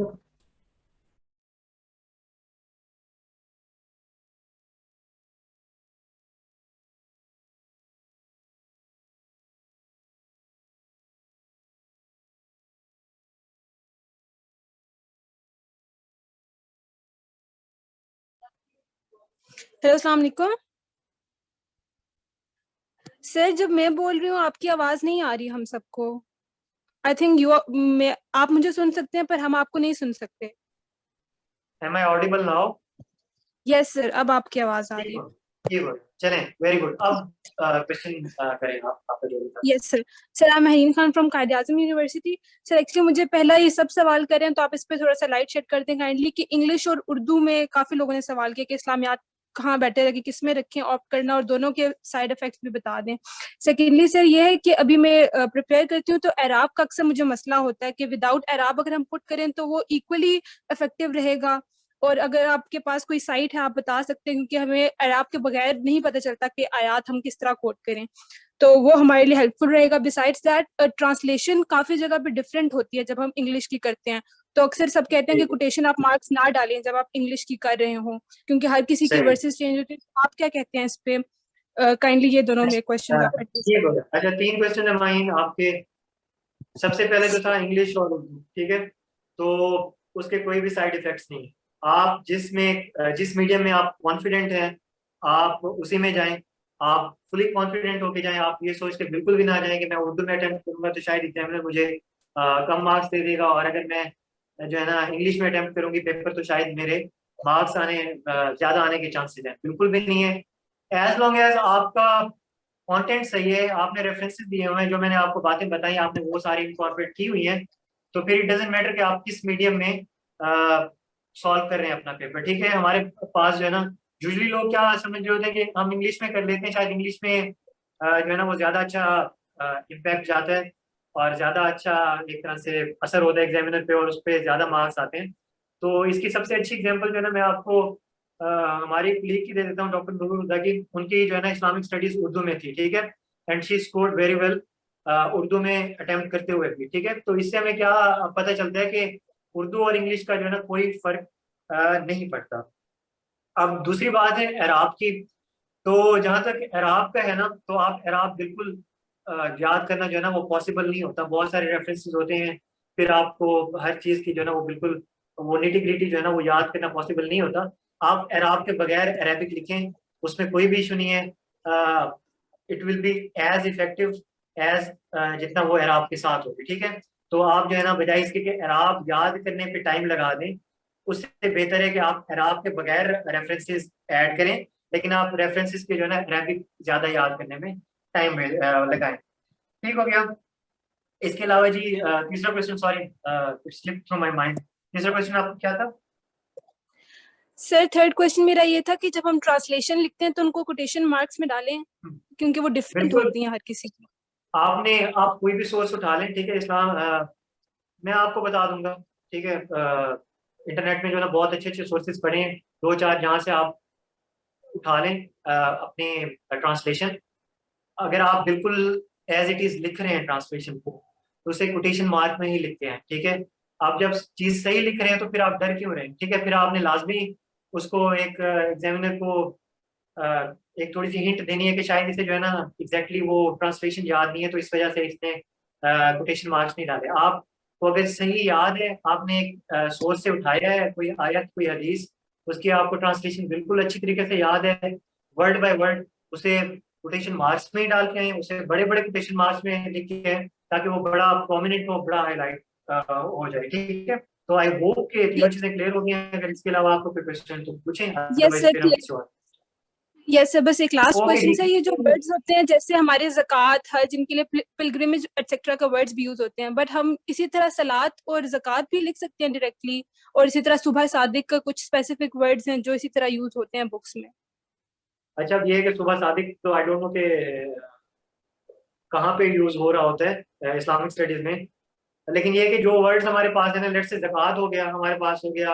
अस्सलाम वालेकुम सर। जब मैं बोल रही हूँ आपकी आवाज नहीं आ रही हम सबको। आई थिंक आप मुझे सुन सकते हैं पर हम आपको नहीं सुन सकते। Am I audible now? Yes sir, अब आपकी आवाज आ रही है। ठीक है, चलें, वेरी गुड। अब क्वेश्चन करें आप, आपका जो भी था। Yes sir. Sir I am Hareen Khan from Quaid Azam university. Sir actually मुझे पहला ये सब सवाल करें तो आप इस पे थोड़ा सा लाइट शेड कर दें काइंडली, कि इंग्लिश और उर्दू में काफी लोगों ने सवाल किया कि इस्लामियात कहाँ बेटर है, कि किस में रखें ऑप्ट करना, और दोनों के साइड इफेक्ट्स भी बता दें। सेकेंडली सर ये है कि अभी मैं प्रिपेयर करती हूँ तो एराब का अक्सर मुझे मसला होता है कि विदाउट एराब अगर हम पुट करें तो वो इक्वली इफेक्टिव रहेगा, और अगर आपके पास कोई साइट है आप बता सकते हैं, क्योंकि हमें एराब के बगैर नहीं पता चलता कि आयात हम किस तरह कोट करें, तो वो हमारे लिए हेल्पफुल रहेगा। बिसाइड्स दैट ट्रांसलेशन काफी जगह पे डिफरेंट होती है जब हम इंग्लिश की करते हैं, तो अक्सर सब कहते हैं कि कोटेशन आप मार्क्स ना डालें जब आप इंग्लिश की कर रहे हो, क्योंकि हर किसी के वर्सेस चेंज होते हैं। आप क्या कहते हैं इस पे? काइंडली ये दोनों मेरे क्वेश्चन आप एड्रेस ठीक करें। है, अच्छा 3 क्वेश्चन है माइन आपके। सबसे पहले जो था इंग्लिश और उर्दू, ठीक है, तो उसके कोई भी साइड इफेक्ट्स नहीं। आप जिस मीडियम में आप कॉन्फिडेंट हैं आप उसी में जाएं। आप फुली कॉन्फिडेंट होके जाएं, आप ये सोच के बिल्कुल भी ना जाएं कि मैं उर्दू में अटेम्प्ट करूंगा तो शायद एग्जामिनर मुझे कम मार्क्स दे देगा, और अगर मैं जो है ना इंग्लिश में अटेम्प्ट करूंगी पेपर तो शायद मेरे मार्क्स आने ज्यादा आने के चांसेस हैं। बिल्कुल भी नहीं है। एज लॉन्ग एज आपका कंटेंट सही है, आपने रेफरेंसेस दिए हुए हैं, जो मैंने आपको बातें बताई आपने वो सारी इनकॉर्पोरेट की हुई हैं, तो फिर इट डजेंट मैटर कि आप किस मीडियम में सॉल्व कर रहे हैं अपना पेपर। ठीक है, हमारे पास जो है ना यूजली लोग क्या समझ रहे होते हैं कि हम इंग्लिश में कर लेते हैं, शायद इंग्लिश में जो है ना वो ज्यादा अच्छा इम्पैक्ट जाता है और ज्यादा अच्छा एक तरह से असर होता है एग्जामिनर पे और उस पर ज्यादा मार्क्स आते हैं। तो इसकी सबसे अच्छी एग्जाम्पल जो है ना मैं आपको हमारी कलीग की दे देता हूँ, डॉक्टर नूरुल हुदा की। उनकी जो है ना इस्लामिक स्टडीज उर्दू में थी, ठीक है, and she scored very well Urdu में अटेम्प्ट करते हुए भी। ठीक है, तो इससे हमें क्या पता चलता है कि उर्दू और इंग्लिश का जो है ना कोई फर्क नहीं पड़ता। अब दूसरी बात है एराब की। तो जहां तक एराब का है ना, तो आप एराब बिल्कुल याद करना जो है ना वो पॉसिबल नहीं होता, बहुत सारे रेफरेंसेस होते हैं, फिर आपको हर चीज की जो है ना वो बिल्कुल वो निटी ग्रिटी जो है ना वो याद करना पॉसिबल नहीं होता। आप एराब के बगैर अरेबिक लिखें, उसमें कोई भी इशू नहीं है, it will be as effective as जितना वो एराब के साथ होगी। ठीक है, तो आप जो है ना बजाय इसके कि एराब याद करने पे टाइम लगा दें, उससे बेहतर है कि आप एराब के बगैर रेफरेंसेस ऐड करें, लेकिन आप रेफरेंसेस के जो है ना अरेबिक ज्यादा याद करने में टाइम लगाएं। ठीक हो गया। इसके अलावा जी तीसरा question, sorry slip through my mind, तीसरा क्वेश्चन आपको क्या था? सर थर्ड क्वेश्चन मेरा ये था कि जब हम ट्रांसलेशन लिखते हैं तो उनको कोटेशन मार्क्स में डालें, क्योंकि वो डिफरेंट बिल्कुल, होती हैं हर किसी की। आप कोई भी सोर्स उठा लें, ठीक है, इस्लाम मैं आपको बता दूंगा। ठीक है, इंटरनेट में जो है ना बहुत अच्छे अच्छे सोर्सेज पढ़े हैं, दो चार जहाँ से आप उठा लें अपने ट्रांसलेशन। अगर आप बिल्कुल एज इट इज लिख रहे हैं ट्रांसलेशन को, तो उसे कोटेशन मार्क में ही लिखते हैं। ठीक है, आप जब चीज सही लिख रहे हैं तो फिर आप डर क्यों रहे हैं? ठीक है, फिर आपने लाजमी उसको एक एग्जामिनर को एक थोड़ी सी हिंट देनी है कि शायद इसे जो है ना एग्जैक्टली वो ट्रांसलेशन याद नहीं है, तो इस वजह से इसने कोटेशन मार्क्स नहीं डाले। आपको अगर सही याद है, आपने एक सोर्स से उठाया है कोई आयत कोई हदीस, उसकी आपको ट्रांसलेशन बिल्कुल अच्छी तरीके से याद है वर्ड बाय वर्ड, उसे कोटेशन मार्क्स में ही डाल के आए, उसे बड़े बड़े कोटेशन मार्क्स में लिख के आए, ताकि वो बड़ा प्रोमिनेंट हो, बड़ा हाईलाइट हो जाए। ठीक है, तो आई होप कि तीनों चीजें क्लियर हो गई हैं। अगर इसके अलावा आपको कोई क्वेश्चन तो पूछें, यस अदरवाइज सर, फिर हम किसी और। यस सर, बस एक लास्ट ओके क्वेश्चन जी। है, ये जो वर्ड्स होते हैं जैसे हमारे ज़कात हज इनके लिए पिलग्रिमेज एटसेट्रा का वर्ड्स भी यूज होते हैं, बट हम इसी तरह सलात और ज़कात भी लिख सकते हैं डायरेक्टली, और इसी तरह सुबह सादिक का कुछ स्पेसिफिक वर्ड्स हैं जो इसी तरह यूज होते हैं बुक्स में। अच्छा, अब ये है कि सुबह सादिक तो आई डोंट नो कि कहाँ पे यूज हो रहा होता है इस्लामिक स्टडीज में, लेकिन ये है कि जो वर्ड्स हमारे पास है ना, लेट्स से ज़कात हो गया हमारे पास, हो गया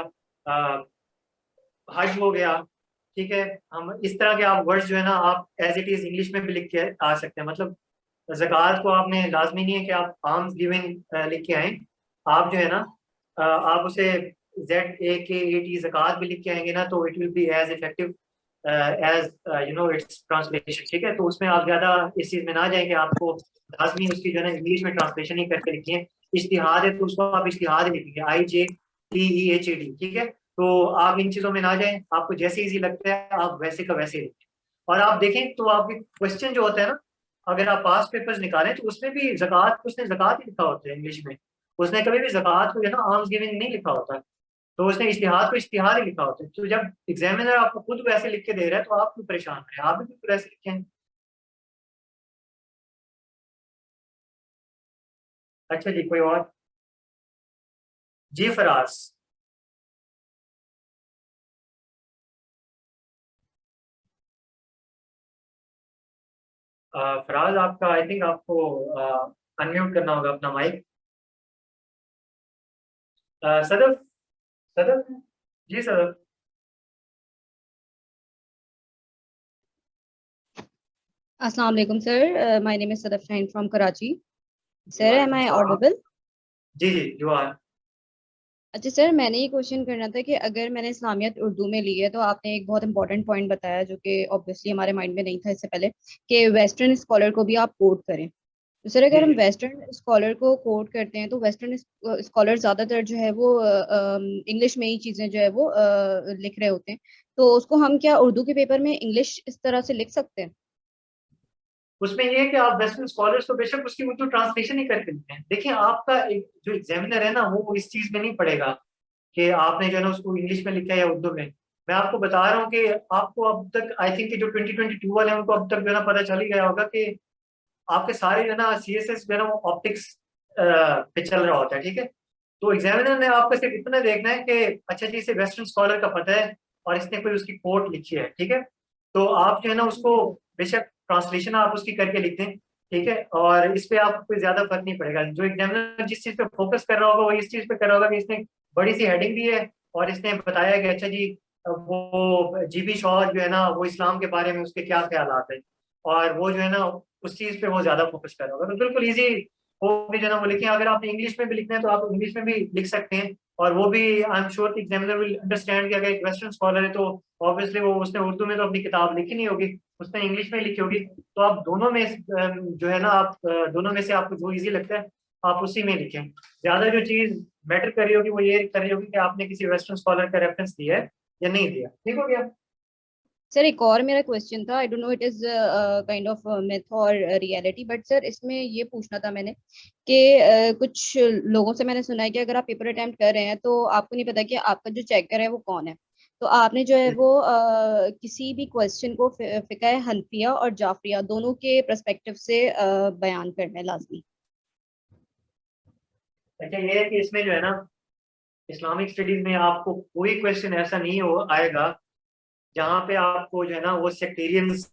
हज हो गया, ठीक है, हम इस तरह के आप वर्ड्स जो है ना आप एज इट इज इंग्लिश में भी लिख के आ सकते हैं। मतलब ज़कात को आपने लाजमी नहीं है कि आप आर्म्स गिविंग लिख के आए, आप जो है ना आप उसे ZAKAT ज़कात भी लिख के आएंगे ना, तो it will be as effective as you know its translation. ठीक है, तो उसमें आप ज्यादा इस चीज में ना जाएंगे, आपको लाजमी उसकी जो है ना इंग्लिश में ट्रांसलेशन ही करके लिखिए। इज्तिहाद है तो उसको आप इज्तिहाद ही लिखेंगे, IJTEHAD। ठीक है, तो आप इन चीजों में ना जाएं, आपको जैसे इजी लगता है आप वैसे का वैसे लिखें। और आप देखें तो आपके क्वेश्चन जो होता है ना, अगर आप पास पेपर्स निकालें तो उसमें भी ज़कात, उसने ज़कात ही लिखा होता है इंग्लिश में, उसने कभी भी ज़कात को जो है ना आर्म्स गिविंग नहीं लिखा होता, तो उसने इश्तिहाद को इश्तिहाद ही लिखा होता है। तो जब एग्जामिनर आपको खुद वैसे लिख के दे रहा है तो आप क्यों परेशान हैं, आप भी बिल्कुल ऐसे लिखें। अच्छा जी, कोई और? जी फराज। फराज आपका आई थिंक आपको अनम्यूट करना होगा अपना mic. Sadaf, Sadaf ji, Sadaf. Assalamu alaikum, sir. My name is Sadaf Shaheen from Karachi. जी Sir, am वालेकुम I सलाम। audible? जी जी जुआन। अच्छा सर, मैंने ये क्वेश्चन करना था कि अगर मैंने इस्लामियत उर्दू में ली है, तो आपने एक बहुत इंपॉर्टेंट पॉइंट बताया जो कि ऑब्वियसली हमारे माइंड में नहीं था इससे पहले, कि वेस्टर्न स्कॉलर को भी आप कोट करें। तो सर, जी अगर हम जी वेस्टर्न स्कॉलर को कोट करते हैं तो वेस्टर्न स्कॉलर ज़्यादातर जो है वो इंग्लिश में ही चीज़ें जो है वो लिख रहे होते हैं, तो उसको हम क्या उर्दू के पेपर में इंग्लिश इस तरह से लिख सकते हैं? उसमें ये है कि आप वेस्टर्न स्कॉलर्स को बेशक उसकी उर्दू ट्रांसलेशन ही करके लिखते हैं। देखिए आपका एक जो एग्जामिनर है ना वो इस चीज में नहीं पड़ेगा कि आपने जो है ना उसको इंग्लिश में लिखा है या उर्दू में। मैं आपको बता रहा हूँ कि आपको अब तक आई थिंक जो 2022 वाले हैं उनको अब तक जो है ना पता चल ही गया होगा कि आपके सारे जो है ना CSS जो है ना वो ऑप्टिक्स पे चल रहा होता है, ठीक है। तो एग्जामिनर ने आपको सिर्फ इतना देखना है कि अच्छा जी इसे वेस्टर्न स्कॉलर का पता है और इसने कोई उसकी कोट लिखी है, ठीक है। तो आप जो है ना उसको बेशक ट्रांसलेशन आप उसकी करके लिख दें, ठीक है, और इस पे आपको कोई ज्यादा फर्क नहीं पड़ेगा। जो एग्जामिनर जिस चीज पे फोकस कर रहा होगा वो इस चीज पे कर रहा होगा कि इसने बड़ी सी हेडिंग दी है और इसने बताया कि अच्छा जी वो GB शॉ जो है ना वो इस्लाम के बारे में उसके क्या ख्यालात है, और वो जो है ना उस चीज पे वो ज्यादा फोकस कर रहा होगा। तो बिल्कुल ईजी होगी जो है ना वो लिखें। अगर आपने इंग्लिश में भी लिखना है तो आप इंग्लिश में भी लिख सकते हैं, और वो भी आई एम श्योर कि एग्जामिनर विल अंडरस्टैंड कि अगर एक वेस्टर्न स्कॉलर है तो ऑब्वियसली वो उसने उर्दू में तो अपनी किताब लिखी नहीं होगी, उसने इंग्लिश में लिखी होगी। तो आप दोनों में जो है ना आप दोनों में से आपको जो इजी लगता है आप उसी में लिखें। ज्यादा जो चीज मैटर कर रही होगी वो ये कर रही होगी कि आपने किसी वेस्टर्न स्कॉलर का रेफरेंस दिया है या नहीं दिया। ठीक हो गया। सर एक और मेरा क्वेश्चन था, I don't know it is kind of myth और रियलिटी, बट सर इसमें ये पूछना था मैंने कि कुछ लोगों से मैंने सुना है कि अगर आप पेपर अटेम्प्ट कर रहे हैं तो आपको नहीं पता कि आपका जो चेकर है वो कौन है, तो आपने जो है वो किसी भी क्वेश्चन को फिक़ह हनफिया और जाफरिया दोनों के पर्सपेक्टिव से बयान करना है लाजमी। अच्छा ये है कि इसमें जो है ना इस्लामिक स्टडीज में आपको कोई क्वेश्चन ऐसा नहीं हो आएगा जहाँ पे आपको जो है ना वो सेक्टेरियंस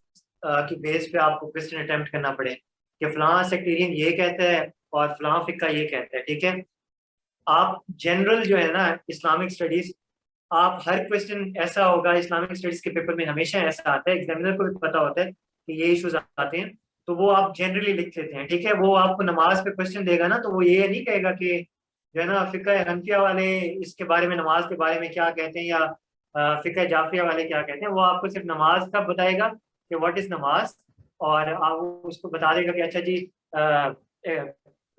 की बेस पे आपको क्वेश्चन अटेम्प्ट करना पड़े कि फलां सेक्टेरियन ये कहता है और फलां फिक्का ये कहता है, ठीक है। आप जनरल जो है ना इस्लामिक स्टडीज आप हर क्वेश्चन ऐसा होगा इस्लामिक स्टडीज के पेपर में हमेशा ऐसा आता है, एग्जामिनर को भी पता होता है कि ये इश्यूज आते हैं, तो वो आप जनरली लिख लेते हैं, ठीक है। वो आपको नमाज पे क्वेश्चन देगा ना तो वो ये नहीं कहेगा कि जो है ना फिक्र हनफिया वाले इसके बारे में नमाज के बारे में क्या कहते हैं या फिक्र जाफिया वाले क्या कहते हैं। वो आपको सिर्फ नमाज का बताएगा कि व्हाट इज नमाज, और आप उसको बता देगा कि अच्छा जी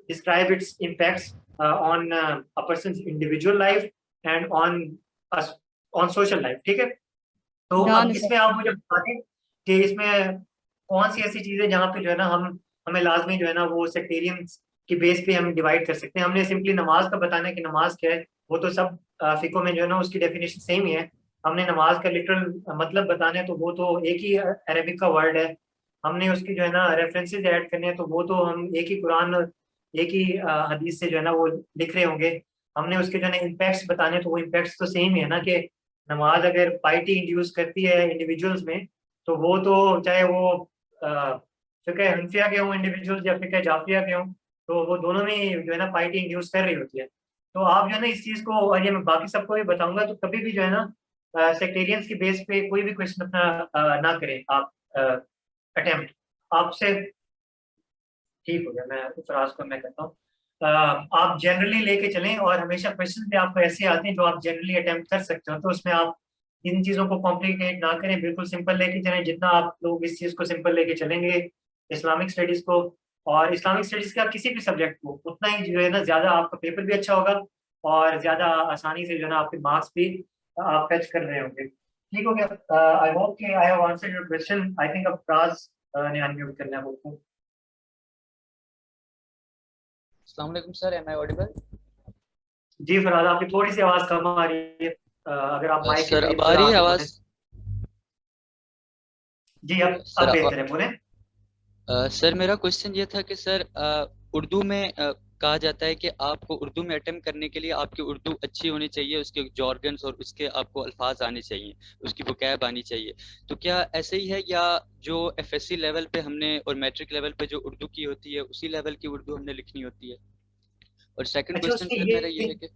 describe its impacts on a person's individual life and on social life, ठीक है। तो अब डन सर। इसमें आप मुझे बता दें कि इसमें कौन सी ऐसी चीजें जहाँ पे जो है ना हम हमें लाजमी जो है ना वो सेक्टेरियन की बेस पे हम डिवाइड कर सकते हैं। हमने सिंपली नमाज का बताना है कि नमाज क्या है, वो तो सब फिको में जो है ना उसकी डेफिनेशन सेम ही है। हमने नमाज का लिटरल मतलब बताना है तो वो तो एक ही अरबिक का वर्ड है। हमने उसकी जो है ना रेफरेंसेस ऐड करने हैं तो वो तो हम एक ही कुरान एक ही हदीस से जो है ना वो लिख रहे होंगे। हमने उसके जो है ना इम्पैक्ट्स बताने तो वो इम्पैक्ट्स तो सेम ही है ना कि नमाज अगर पाइटी इंड्यूस करती है इंडिविजुअल्स में तो वो तो चाहे वो फिक्र हनफिया के हों इंडिविजुअल्स या फिक्र जाफिया के हों, तो वो दोनों में ही जो है ना पाइटी इंड्यूस कर रही होती है। तो आप जो है ना इस चीज को, और ये मैं बाकी सबको भी बताऊंगा, तो कभी भी जो है ना सेक्टेरियंस की बेस पे कोई भी क्वेश्चन अपना ना करें आप अटेम्प्ट आपसे। ठीक हो गया, मैं फराज को मैं कहता हूँ आप जनरली लेके चलें और हमेशा क्वेश्चन पे आपको ऐसे आते हैं जो आप जनरली अटेम्प्ट कर सकते हो, तो उसमें आप इन चीजों को कॉम्प्लिकेट ना करें, बिल्कुल सिंपल लेके चलें। जितना आप लोग इस चीज को सिंपल लेके चलेंगे इस्लामिक स्टडीज को, और इस्लामिक स्टडीज का किसी भी सब्जेक्ट को, उतना ही जो है ना ज्यादा आपका पेपर भी अच्छा होगा और ज्यादा आसानी से जो है ना आपके मार्क्स भी आप फैच कर रहे होंगे। ठीक हो गया। आई होप कि I have answered your question. I think अब फराज ने अनम्यूट करना है मुझको। अस्सलाम वालेकुम सर, एम आई ऑडिबल? जी फराज आपकी थोड़ी सी आवाज कम आ रही है, अगर आप माइक के सर करीब अब आ रही है आके आवाज? बोलें। जी अब सर बेहतर है, बोले। सर मेरा क्वेश्चन ये था कि सर उर्दू में कहा जाता है कि आपको उर्दू में अटेम्प्ट करने के लिए आपकी उर्दू अच्छी होनी चाहिए, उसके जॉर्गन्स और उसके आपको अल्फाज आने चाहिए, उसकी वोकैब आनी चाहिए। तो क्या ऐसे ही है, या जो एफएससी लेवल पे हमने और मैट्रिक लेवल पे जो उर्दू की होती है उसी लेवल की उर्दू हमने लिखनी होती है? और सेकंड अच्छा क्वेश्चन उसमें सर ये मेरा ये है कि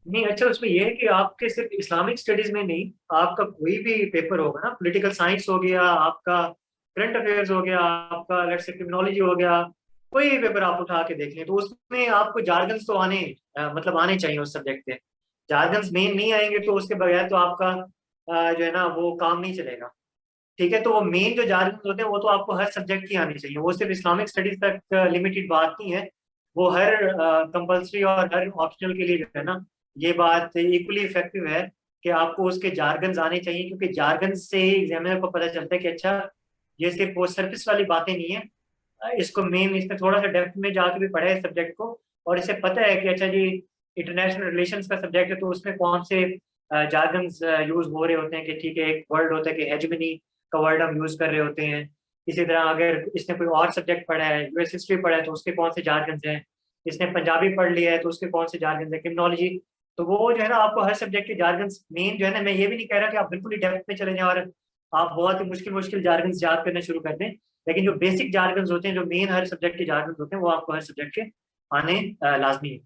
नहीं, अच्छा उसमें ये है कि आपके सिर्फ इस्लामिक स्टडीज में नहीं, आपका कोई भी पेपर होगा ना, पॉलिटिकल साइंस हो गया आपका, करंट अफेयर्स हो गया आपका, लेट्स से क्रिमिनोलॉजी हो गया, कोई भी पेपर आप उठा के देख लें तो उसमें आपको जार्गन्स तो आने मतलब आने चाहिए उस सब्जेक्ट के। जार्गन्स मेन नहीं आएंगे तो उसके बगैर तो आपका जो है ना वो काम नहीं चलेगा, ठीक है। तो वो मेन जो जार्गन्स होते हैं वो तो आपको हर सब्जेक्ट की आनी चाहिए, वो सिर्फ इस्लामिक स्टडीज तक लिमिटेड बात नहीं है, वो हर कंपल्सरी और हर ऑप्शनल के लिए जो है ना ये बात इक्वली इफेक्टिव है कि आपको उसके जार्गन्स आने चाहिए, क्योंकि जार्गन्स से ही एग्जामिनर को पता चलता है कि अच्छा ये सिर्फ वो सरफेस वाली बातें नहीं है। इसको मेन इसमें थोड़ा सा डेप्थ में जाके भी पढ़ा है सब्जेक्ट को, और इसे पता है कि अच्छा जी इंटरनेशनल रिलेशंस का सब्जेक्ट है तो उसमें कौन से जार्गन्स यूज हो रहे होते हैं, कि ठीक है एक वर्ड होता है कि हेजमनी का वर्ड हम यूज कर रहे होते हैं। इसी तरह अगर इसने कोई और सब्जेक्ट पढ़ा है, यूएस हिस्ट्री पढ़ा है, तो उसके कौन से जार्गन्स हैं। इसने पंजाबी पढ़ लिया है तो उसके कौन से जार्गन्स हैं, क्रिमिनोलॉजी। तो वो जो है ना आपको हर सब्जेक्ट के जार्गन्स मेन जो है ना, मैं ये भी नहीं कह रहा कि आप बिल्कुल ही डेप्थ में चले जाएं और आप बहुत ही मुश्किल मुश्किल जार्गन्स याद करना शुरू कर दें, लेकिन जो बेसिक जार्गन्स होते हैं, जो मेन हर सब्जेक्ट के जार्गन्स होते हैं, वो आपको हर सब्जेक्ट के आने लाजमी है।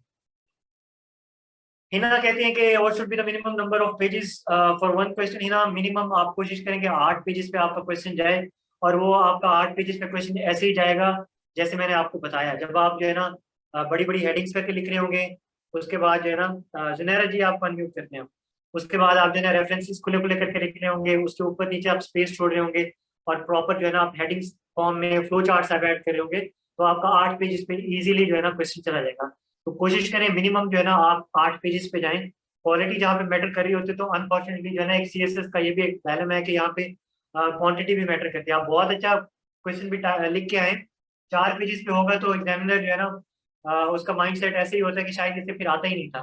हिना कहती हैं कि what should be the minimum number of pages for one question. Hina minimum आप कोशिश करेंगे 8 पेजेस पे आपका क्वेश्चन जाए, और वो आपका 8 पेजेस पे क्वेश्चन ऐसे ही जाएगा जैसे मैंने आपको बताया। जब आप जो है ना बड़ी बड़ी हेडिंग्स करके लिख रहे होंगे, उसके बाद जो है ना जुनैरा जी आप अनम्यूट करते हैं, उसके बाद आप जो है ना रेफरेंसेस खुले खुले करके लिख रहे होंगे, उसके ऊपर नीचे आप स्पेस छोड़ रहे होंगे, और प्रॉपर जो है ना आप हेडिंग्स फॉर्म में फ्लो चार्ट्स आप ऐड कर रहे होंगे, तो आपका 8 पेजेस पे इजीली जो है ना क्वेश्चन चला जाएगा। तो कोशिश करें मिनिमम जो है ना आप 8 पेजेस पे जाएं। क्वालिटी जहाँ पे मैटर कर रही होती है, तो अनफॉर्चुनेटली जो है ना एक सीएसएस का ये भी एक प्रॉब्लम है कि यहाँ पे क्वांटिटी भी मैटर करती है। आप बहुत अच्छा क्वेश्चन भी लिख के आए, 4 पेजेस पे होगा तो एग्जामिनर जो है ना उसका माइंडसेट ऐसे ही होता है कि शायद इसे फिर आता ही नहीं था,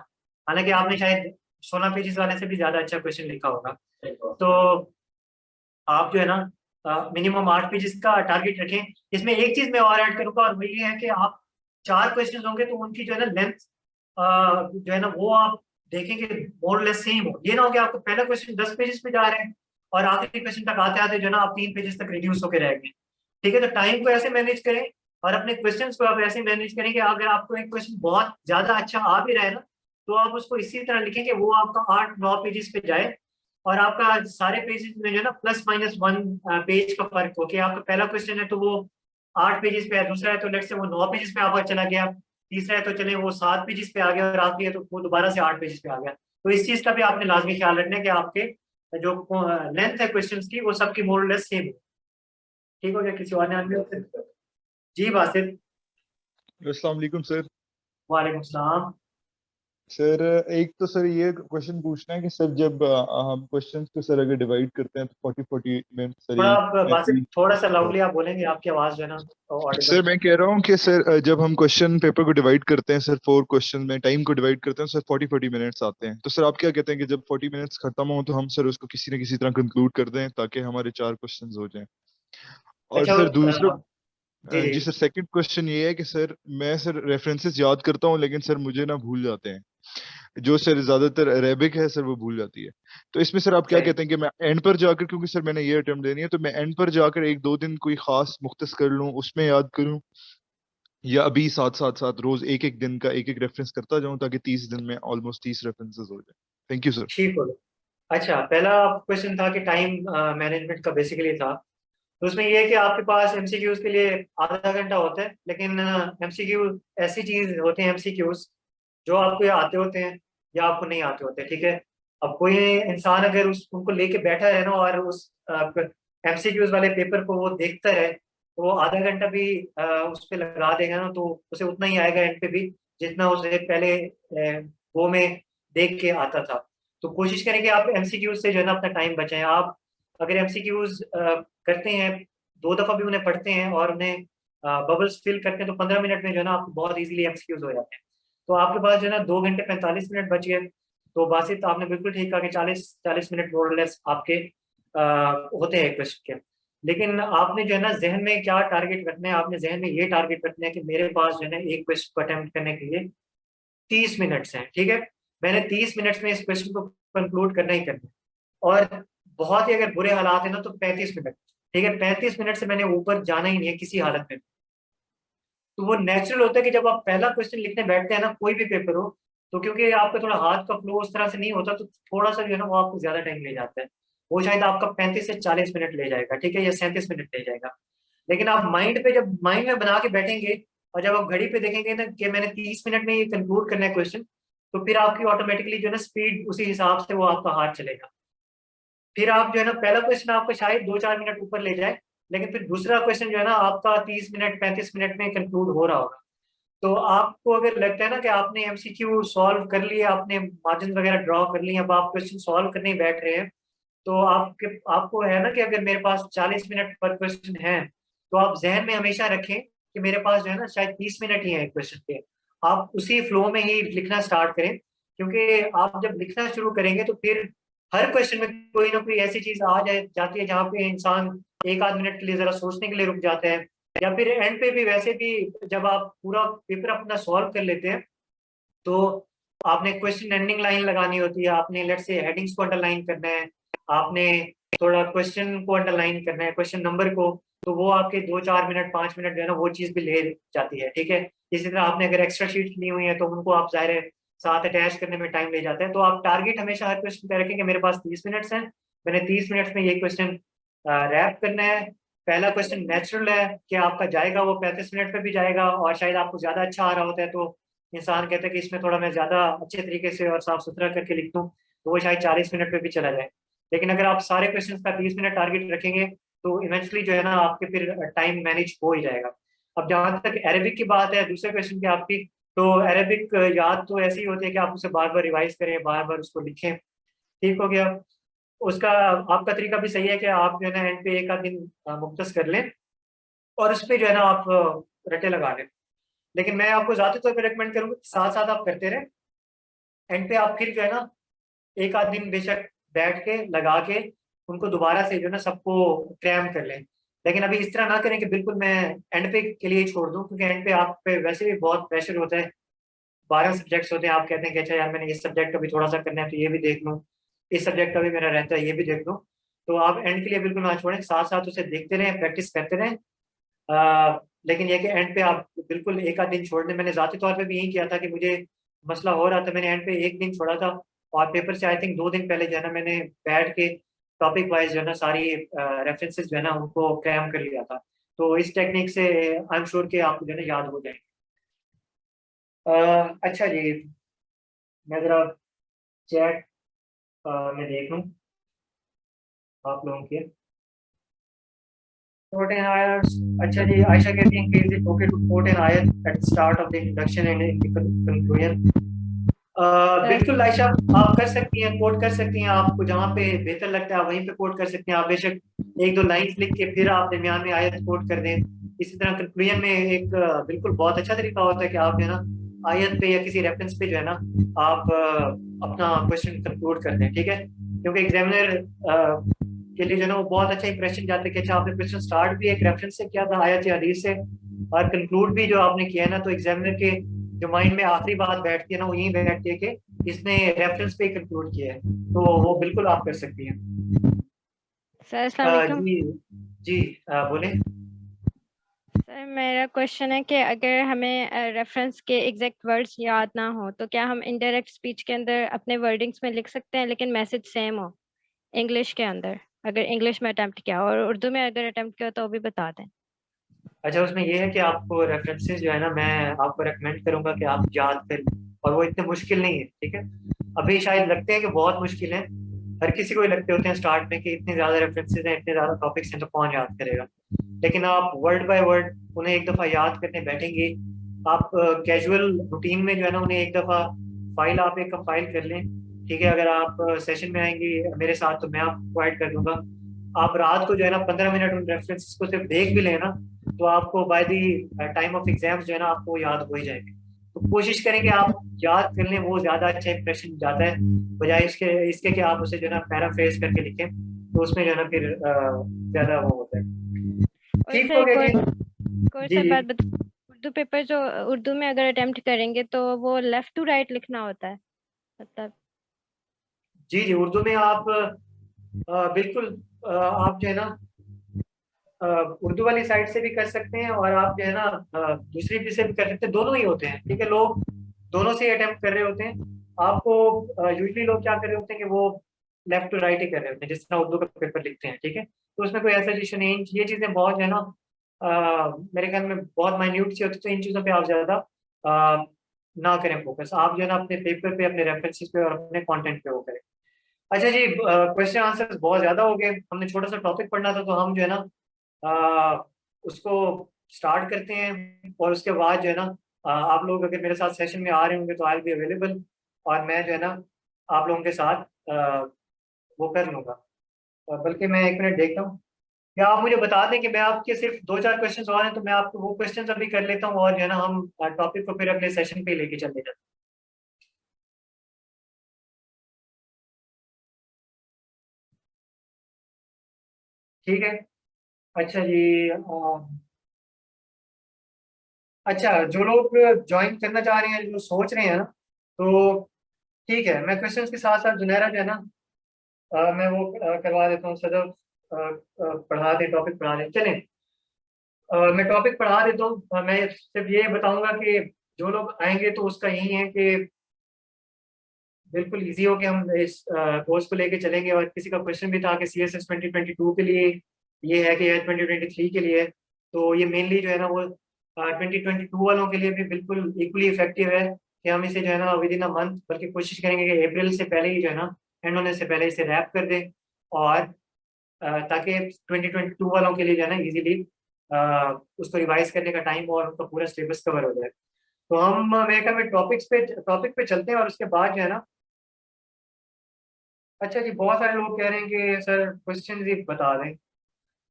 हालांकि आपने शायद 16 पेजेस वाले से भी ज्यादा अच्छा क्वेश्चन लिखा होगा। तो आप जो है ना मिनिमम 8 पेजेस का टारगेट रखें। इसमें एक चीज मैं और ऐड करूंगा, और वो ये है कि आप 4 क्वेश्चन होंगे तो उनकी जो है ना लेंथ जो है ना वो आप देखेंगे मोर लेस सेम हो। ये ना हो कि आपको पहला क्वेश्चन 10 पेजेस पे जा रहे हैं और आखिरी क्वेश्चन तक आते आते जो है ना आप 3 पेजेस तक रिड्यूस होकर रह गए। ठीक है, तो टाइम को ऐसे मैनेज करें और अपने क्वेश्चन को आप ऐसे मैनेज करें कि अगर आपको एक क्वेश्चन बहुत ज्यादा अच्छा आ भी रहा है ना, तो आप उसको इसी तरह लिखेंगे वो आपका 8-9 पेजेस पे जाए, और आपका सारे पेजेस में जो है ना +-1 पेज का फर्क हो, कि आपका पहला क्वेश्चन है तो वो 8 पेजेस पे है, दूसरा है तो लेट से वो 9 पेजेस पे आपका चला गया, तीसरा है तो चले वो 7 पेजेस पे आ गया, और आखिरी है तो वो दोबारा से 8 पेजेस पे आ गया। तो इस चीज का भी आपने लाजमी ख्याल रखना है कि आपके जो लेंथ है क्वेश्चन की वो सबकी मोर और लेस सेम हो। ठीक हो गया? किसी और ने आगे जी बासित। अस्सलाम वालेकुम सर। वालेकुम सलाम। सर एक तो सर ये क्वेश्चन पूछना है कि सर जब हम क्वेश्चंस को सर अगर डिवाइड करते हैं तो 40 मिनट सर थोड़ा ये आप बासित थोड़ा सा लाउडली आप बोलेंगे, आपकी आवाज जो है ना ऑडिबल। सर मैं कह रहा हूँ कि सर जब हम क्वेश्चन पेपर को डिवाइड करते हैं सर 4 क्वेश्चन में टाइम को डिवाइड करते हैं सर 40 मिनट्स आते हैं। तो सर आप क्या कहते हैं कि जब 40 मिनट्स खत्म हो तो हम सर उसको किसी न किसी तरह कंक्लूड कर दें ताकि हमारे 4 क्वेश्चन हो जाएं। और अच्छा सर दूसरा जी जी सर सेकंड क्वेश्चन ये है कि सर मैं सर रेफरेंसेस याद करता हूँ लेकिन सर मुझे ना भूल जाते हैं, जो सर ज्यादातर अरेबिक है सर वो भूल जाती है। तो इसमें सर आप क्या सही। कहते हैं कि मैं एंड पर जाकर, क्योंकि सर मैंने ये अटेम्प्ट देनी है तो मैं एंड पर जाकर 1-2 दिन कोई खास मुख्तस कर लूं उसमें याद करूं, या अभी साथ रोज एक एक दिन का एक एक रेफरेंस करता जाऊं ताकि 30 दिन में ऑलमोस्ट 30 रेफरेंसेस हो जाए। Thank you sir. ठीक हो गया। अच्छा, पहला क्वेश्चन था कि टाइम मैनेजमेंट का बेसिकली था, तो उसमें ये है कि आपके पास एमसीक्यूज के लिए आधा घंटा होता है, लेकिन एमसीक्यू ऐसी चीज होते हैं एमसीक्यूज जो आपको या आते होते हैं या आपको नहीं आते होते। ठीक है, अब कोई इंसान अगर उस उनको लेके बैठा है ना और उस एमसीक्यूज वाले पेपर को वो देखता है, तो वो आधा घंटा भी उस पर लगा देगा ना, तो उसे उतना ही आएगा एंड पे भी जितना उसे पहले वो में देख के आता था। तो कोशिश करें कि आप एमसीक्यूज से जो है ना अपना टाइम बचाएं। आप अगर एमसीक्यूज करते हैं, 2 दफा भी उन्हें पढ़ते हैं और उन्हें बबल्स फिल करते हैं, तो 15 मिनट में जो है ना आपको बहुत इजीली एमसीक्यूज हो जाते हैं। तो आपके पास जो है ना 2 घंटे 45 मिनट बच गए। तो बासित आपने बिल्कुल ठीक कहा कि 40 मिनट मोर लेस आपके होते हैं क्वेश्चन के। लेकिन आपने जो है ना जहन में क्या टारगेट रखना है, आपने जहन में ये टारगेट रखना है कि मेरे पास जो है ना एक क्वेश्चन को अटेम्प्ट करने के लिए 30 मिनट्स हैं। ठीक है, मैंने 30 मिनट्स में इस क्वेश्चन को कंक्लूड करना ही करना है, और बहुत ही अगर बुरे हालात है ना तो 35 मिनट। ठीक है, 35 मिनट से मैंने ऊपर जाना ही नहीं है किसी हालत में। तो वो नेचुरल होता है कि जब आप पहला क्वेश्चन लिखने बैठते हैं ना कोई भी पेपर हो, तो क्योंकि आपका थोड़ा हाथ का फ्लो उस तरह से नहीं होता, तो थोड़ा सा जो है ना वो आपको ज्यादा टाइम ले जाता है। वो शायद आपका 35 से 40 मिनट ले जाएगा, ठीक है, या 37 मिनट ले जाएगा। लेकिन आप माइंड पे जब माइंड में बना के बैठेंगे और जब आप घड़ी पे देखेंगे ना कि मैंने 30 मिनट में ये कंक्लूड करना है क्वेश्चन, तो फिर आपकी ऑटोमेटिकली जो है ना स्पीड उसी हिसाब से वो आपका हाथ चलेगा। फिर आप जो है ना पहला क्वेश्चन आपको शायद 2-4 मिनट ऊपर ले जाए, लेकिन फिर दूसरा क्वेश्चन जो है ना आपका 30 मिनट 35 मिनट में कंक्लूड हो रहा होगा। तो आपको अगर लगता है ना कि आपने एमसीक्यू सॉल्व कर लिया, आपने मार्जिन वगैरह ड्रॉ कर लिए, अब आप क्वेश्चन सॉल्व करने ही बैठ रहे हैं, तो आपको है ना कि अगर मेरे पास 40 मिनट पर क्वेश्चन है, तो आप जहन में हमेशा रखें कि मेरे पास जो है ना शायद 30 मिनट ही है एक क्वेश्चन के। आप उसी फ्लो में ही लिखना स्टार्ट करें, क्योंकि आप जब लिखना शुरू करेंगे तो फिर हर क्वेश्चन में कोई ना कोई ऐसी चीज आ जाए जाती है जहाँ पे इंसान एक आध मिनट के लिए जरा सोचने के लिए रुक जाता है, या फिर एंड पे भी वैसे भी जब आप पूरा पेपर अपना सॉल्व कर लेते हैं तो आपने क्वेश्चन एंडिंग लाइन लगानी होती है, आपने लेट से हेडिंग्स को अंडरलाइन करना है, आपने थोड़ा क्वेश्चन को अंडरलाइन करना है, क्वेश्चन नंबर को, तो वो आपके 2-4 मिनट 5 मिनट जो है ना वो चीज भी ले जाती है। ठीक है, इसी तरह आपने अगर एक्स्ट्रा शीट ली हुई है तो उनको आप जाहिर है साथ अटैच करने में टाइम ले जाता है। तो आप टारगेट हमेशा हर क्वेश्चन पे रखें कि मेरे पास 30 मिनट्स हैं, मैंने 30 मिनट्स में ये क्वेश्चन रैप करना है। पहला क्वेश्चन नेचुरल है कि आपका जाएगा वो 35 मिनट पे भी जाएगा, और शायद आपको ज्यादा अच्छा आ रहा होता है तो इंसान कहता है कि इसमें थोड़ा मैं ज्यादा अच्छे तरीके से और साफ सुथरा करके लिख दूं तो वो शायद 40 मिनट पे भी चला जाए। लेकिन अगर आप सारे क्वेश्चन का 30 मिनट टारगेट रखेंगे तो इवेंचुअली जो है ना आपके फिर टाइम मैनेज हो ही जाएगा। अब जहां तक अरेबिक की बात है, दूसरे क्वेश्चन की आपकी, तो अरेबिक याद तो ऐसी ही होती है कि आप उसे बार बार रिवाइज करें, बार बार उसको लिखें। ठीक हो गया। उसका आपका तरीका भी सही है कि आप जो है ना एंड पे एक आध दिन मुख्तस कर लें और उस पर जो है ना आप रटे लगा लें। लेकिन मैं आपको ज्यादा तौर पर रिकमेंड करूंगा कि साथ साथ आप करते रहें, एंड पे आप फिर जो है ना एक आध दिन बेशक बैठ के लगा के उनको दोबारा से जो है ना सबको क्रैम कर लें। लेकिन अभी इस तरह ना करें कि बिल्कुल मैं एंड पे के लिए ही छोड़ दूं, क्योंकि एंड पे आप पे वैसे भी बहुत प्रेशर होता है, 12 सब्जेक्ट्स होते हैं, आप कहते हैं कि अच्छा यार मैंने इस सब्जेक्ट का भी थोड़ा सा करना है तो ये भी देख लूँ, इस सब्जेक्ट का भी मेरा रहता है ये भी देख लूँ। तो आप एंड के लिए बिल्कुल ना छोड़ें, साथ साथ उसे देखते रहें, प्रैक्टिस करते रहें। लेकिन ये कि एंड पे आप बिल्कुल एक आध दिन छोड़ दें। मैंने जाती तौर पे भी यही किया था कि मुझे मसला हो रहा था, मैंने एंड पे एक दिन छोड़ा था, और पेपर से आई थिंक 2 दिन पहले जो है ना मैंने बैठ के टॉपिक वाइज जो है ना सारी रेफरेंसेस जो है ना उनको क्रैम कर लिया था। तो इस टेक्निक से आई एम श्योर कि आपको जो है ना याद हो जाएंगे। अच्छा जी, मैं जरा चैट में देख लूँ आप लोगों के quote an ayat. अच्छा जी, आयशा कहती हैं कि is it okay to quote an ayat at the start of the introduction and in the conclusion? बिल्कुल आयशा, आप कर सकती हैं, कोट कर सकती हैं, आपको जहाँ पे बेहतर लगता है आप वहीं पे कोट कर सकती हैं। आप बेशक एक दो लाइंस लिख के फिर आप दरमियान में आयत कोट कर दें। इसी तरह कंक्लूजन में एक बिल्कुल बहुत अच्छा तरीका होता है कि आप जो है ना आयत पे या किसी रेफरेंस पे जो है ना आप अपना क्वेश्चन कंक्लूड कर दें। ठीक है, क्योंकि एग्जामिनर के लिए जो है ना वो बहुत अच्छा इंप्रेशन जाता है कि अच्छा आपने क्वेश्चन स्टार्ट भी एक रेफरेंस से किया था आयत या हदीस से, और कंक्लूड भी जो आपने किया है ना, तो एग्जामिनर के जो माइंड में आखिरी बात बैठती है ना वो यही बैठती है कि इसने रेफरेंस पे कंक्लूड किया है। तो वो बिल्कुल आप कर सकती हैं। सर अस्सलाम वालेकुम। जी जी, बोले। सर मेरा क्वेश्चन है कि अगर हमें रेफरेंस के एग्जैक्ट वर्ड्स याद ना हो तो क्या हम इनडायरेक्ट स्पीच के अंदर अपने वर्डिंग्स में लिख सकते हैं लेकिन मैसेज सेम हो इंग्लिश के अंदर, अगर इंग्लिश में अटेम्प्ट किया और उर्दू में अगर अटेम्प्ट किया तो वो भी बता दें। अच्छा, उसमें ये है कि आपको रेफरेंसेस जो है ना मैं आपको रेकमेंड करूंगा कि आप याद कर लें, और वो इतने मुश्किल नहीं है। ठीक है, अभी शायद लगते हैं कि बहुत मुश्किल है, हर किसी को ही लगते होते हैं स्टार्ट में कि इतने ज्यादा रेफरेंसेस हैं, इतने ज्यादा टॉपिक्स हैं तो कौन याद करेगा। लेकिन आप वर्ड बाय वर्ड उन्हें एक दफा याद करने बैठेंगे, आप कैजुअल रूटीन में जो है ना उन्हें एक दफा फाइल आप एक कंपाइल कर लें। ठीक है, अगर आप सेशन में आएंगे मेरे साथ तो मैं आपको प्रोवाइड कर दूंगा। आप रात को जो है ना 15 मिनट उन रेफरेंसेस को सिर्फ देख भी लेना, तो आपको by the time of exams जो है ना आपको याद हो ही जाएंगे। तो कोशिश करें कि आप याद कर लें, वो ज्यादा अच्छा इंप्रेशन जाता है, बजाय इसके इसके कि आप उसे जो है ना पैराफ्रेज करके लिखें, तो उसमें जो है ना फिर ज्यादा वो होता है। और ठीक सर हो एक गया और जी। सर जी बात बता, उर्दू पेपर जो उर्दू में अगर अटेम्प्ट करेंगे तो वो लेफ्ट टू राइट लिखना होता है, मतलब। जी जी, उर्दू में आप बिल्कुल आप जो है ना उर्दू वाली साइड से भी कर सकते हैं, और आप जो है ना दूसरी भी से भी कर सकते हैं, दोनों ही होते हैं। ठीक है, लोग दोनों से अटेम्प्ट कर रहे होते हैं। आपको यूजली लोग क्या कर रहे होते हैं कि वो लेफ्ट टू राइट ही कर रहे होते हैं जिस तरह उर्दू का पेपर लिखते हैं। ठीक है, तो उसमें कोई ऐसा इशू नहीं, ये चीजें बहुत जो है ना मेरे ख्याल में बहुत माइन्यूट सी होती है, तो इन चीजों पे आप ज्यादा ना करें फोकस, आप जो है ना अपने पेपर पे, अपने रेफरेंसेस पे और अपने कंटेंट पे वो करें। अच्छा जी, क्वेश्चन आंसर बहुत ज्यादा हो गए, हमने छोटा सा टॉपिक पढ़ना था, तो हम जो है ना आ, उसको स्टार्ट करते हैं, और उसके बाद जो है ना आप लोग अगर मेरे साथ सेशन में आ रहे होंगे तो आई विल बी अवेलेबल, और मैं जो है ना आप लोगों के साथ वो कर लूँगा, बल्कि मैं 1 मिनट देखता हूँ, या आप मुझे बता दें कि मैं आपके सिर्फ 2-4 क्वेश्चन और हैं, तो मैं आपको वो क्वेश्चन अभी कर लेता हूँ और जो है ना हम टॉपिक को फिर अगले सेशन पे लेके चलते जाते हैं। ठीक है। अच्छा जी, अच्छा जो लोग ज्वाइन करना चाह रहे हैं, जो सोच रहे हैं ना, तो ठीक है, मैं क्वेश्चंस के साथ साथ जुनैरा जो है ना, मैं वो करवा देता हूँ, सदर पढ़ा दे, टॉपिक पढ़ा दे। चलें, मैं टॉपिक पढ़ा देता हूँ। मैं सिर्फ ये बताऊंगा कि जो लोग आएंगे तो उसका यही है कि बिल्कुल इजी हो कि हम इस कोर्स को लेके चलेंगे। और किसी का क्वेश्चन भी था कि CSS 2022 के लिए ये है कि 2023 के लिए है, तो ये मेनली जो है ना वो 2022 वालों के लिए भी बिल्कुल इक्वली इफेक्टिव है कि हम इसे जो है ना विद इन अ मंथ, बल्कि कोशिश करेंगे कि अप्रैल से पहले ही जो है ना एंड होने से पहले इसे रैप कर दें, और ताकि 2022 वालों के लिए जो है ना इजीली उसको रिवाइज करने का टाइम और उनका पूरा सिलेबस कवर हो जाए। तो हम मेरे ख्याल में टॉपिक पे चलते हैं, और उसके बाद जो है ना, अच्छा जी, बहुत सारे लोग कह रहे हैं कि सर क्वेश्चन ही बता दें।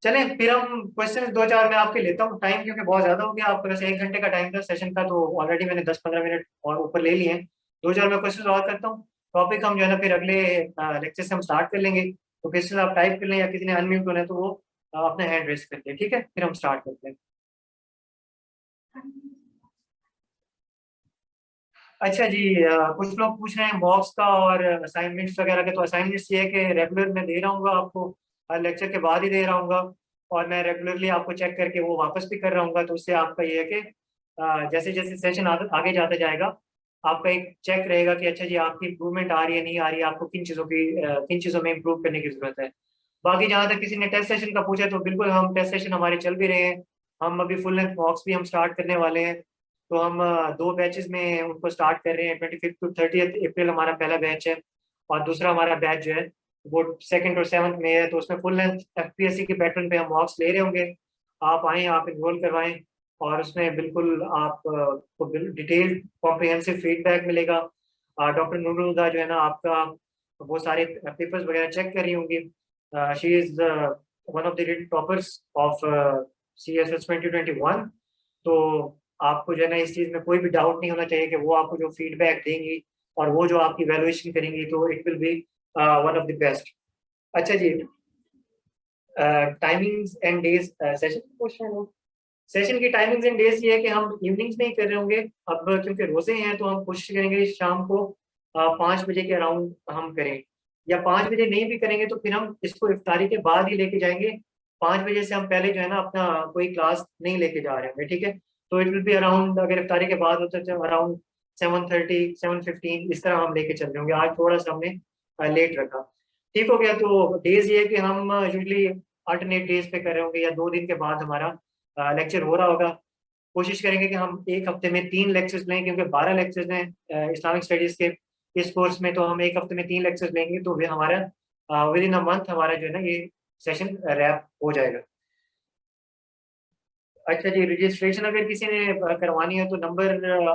चलें फिर हम क्वेश्चन 2-4 मैं आपके लेता हूँ टाइम, क्योंकि बहुत ज्यादा हो गया। आपको वैसे 1 घंटे का टाइम था सेशन का, तो ऑलरेडी मैंने 10-15 मिनट और ऊपर ले लिए हैं। 2-4 मैं क्वेश्चन और करता हूँ, टॉपिक हम जो है ना फिर अगले लेक्चर से हम स्टार्ट कर लेंगे। तो क्वेश्चन आप टाइप कर लें, या किसी ने अनम्यूट होना है तो वो अपने हैंड रेस कर ले, ठीक है, फिर हम स्टार्ट करते हैं। अच्छा जी, कुछ लोग पूछ रहे हैं बॉक्स का और असाइनमेंट्स वगैरह के। तो असाइनमेंट्स ये है कि रेगुलर मैं दे रहा हूँ आपको, लेक्चर के बाद ही दे रहा हूँ, और मैं रेगुलरली आपको चेक करके वो वापस भी कर रहा हूँ। तो उससे आपका ये है कि जैसे जैसे सेशन आगे जाता जाएगा, आपका एक चेक रहेगा कि अच्छा जी आपकी इंप्रूवमेंट आ रही है नहीं आ रही है, आपको किन चीज़ों में इंप्रूव करने की जरूरत है। बाकी जहाँ तक किसी ने टेस्ट सेशन का पूछा, तो बिल्कुल हम टेस्ट सेशन हमारे चल भी रहे हैं। हम अभी फुल लेंथ बॉक्स भी हम स्टार्ट करने वाले हैं। तो हम 2 बैचेस में उनको स्टार्ट कर रहे हैं। 25 to 30 अप्रैल हमारा पहला बैच है, और दूसरा हमारा बैच जो है वो 2nd और 7th में है। तो उसमें फुल लेंथ FPSC के पैटर्न पे हम मॉक्स ले रहे होंगे। आप आएँ, आप इनरोल करवाएं, और उसमें बिल्कुल आप को डिटेल्ड कॉम्प्रिहेंसिव फीडबैक मिलेगा। डॉक्टर नूरुल हुदा जो है ना आपका वो सारे पेपर्स वगैरह चेक कर रही होंगी। She is one of the toppers of CSS 2021। तो आपको जो है ना इस चीज़ में कोई भी डाउट नहीं होना चाहिए कि वो आपको जो फीडबैक देंगी और वो जो आपकी वैल्यूएशन करेंगी, तो it will be one of the best. अच्छा जी, timings and days session question है। सेशन की टाइमिंग्स एंड डेज ये है कि हम इवनिंग्स में ही कर रहे होंगे। अब क्योंकि रोजे हैं तो हम कोशिश करेंगे शाम को 5 बजे के अराउंड हम करें, या 5 बजे नहीं भी करेंगे तो फिर हम इसको इफ्तारी के बाद ही लेके जाएंगे। 5 बजे से हम पहले जो है ना अपना कोई क्लास नहीं लेके जा रहे होंगे, ठीक है। तो इट विल बी अराउंड, अगर इफ्तारी के बाद होता है अराउंड 7:30 7:15 इस तरह हम लेके चल रहे होंगे। आज थोड़ा सा हमने लेट रखा, ठीक हो गया। तो डेज ये है कि हम यूजली अल्टरनेट डेज पे कर रहे होंगे, या 2 दिन के बाद हमारा लेक्चर हो रहा होगा। कोशिश करेंगे कि हम एक हफ्ते में 3 लेक्चर्स लें, क्योंकि 12 लेक्चर्स हैं इस्लामिक स्टडीज के इस कोर्स में। तो हम एक हफ्ते में 3 लेक्चर्स लेंगे, तो वे हमारा विद इन अ मंथ हमारा जो है ना ये सेशन रैप हो जाएगा। अच्छा जी, रजिस्ट्रेशन अगर किसी ने करवानी है तो नंबर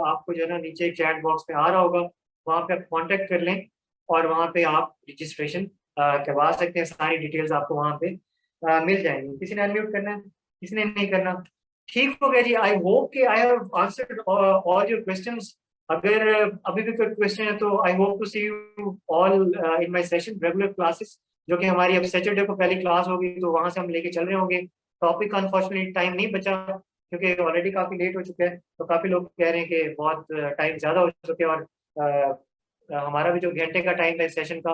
आपको जो है ना नीचे चैट बॉक्स में आ रहा होगा, वहाँ पे आप कांटेक्ट कर लें, और वहाँ पे आप रजिस्ट्रेशन करवा सकते हैं। सारी डिटेल्स आपको वहाँ पे मिल जाएंगी। किसी ने अनम्यूट करना है, किसी ने नहीं करना, ठीक हो गया जी। आई होप कि I have answered all your questions. अगर अभी भी कोई क्वेश्चन है तो I hope to see you all in my session regular classes, जो कि हमारी अब सैटरडे को पहली क्लास होगी, तो वहाँ से हम लेके चल रहे होंगे। टॉपिक अनफॉर्चुनेटली टाइम नहीं बचा, क्योंकि ऑलरेडी काफी लेट हो चुका है। तो काफी लोग कह रहे हैं कि बहुत टाइम ज्यादा हो चुके हैं, और हमारा भी जो घंटे का टाइम है सेशन का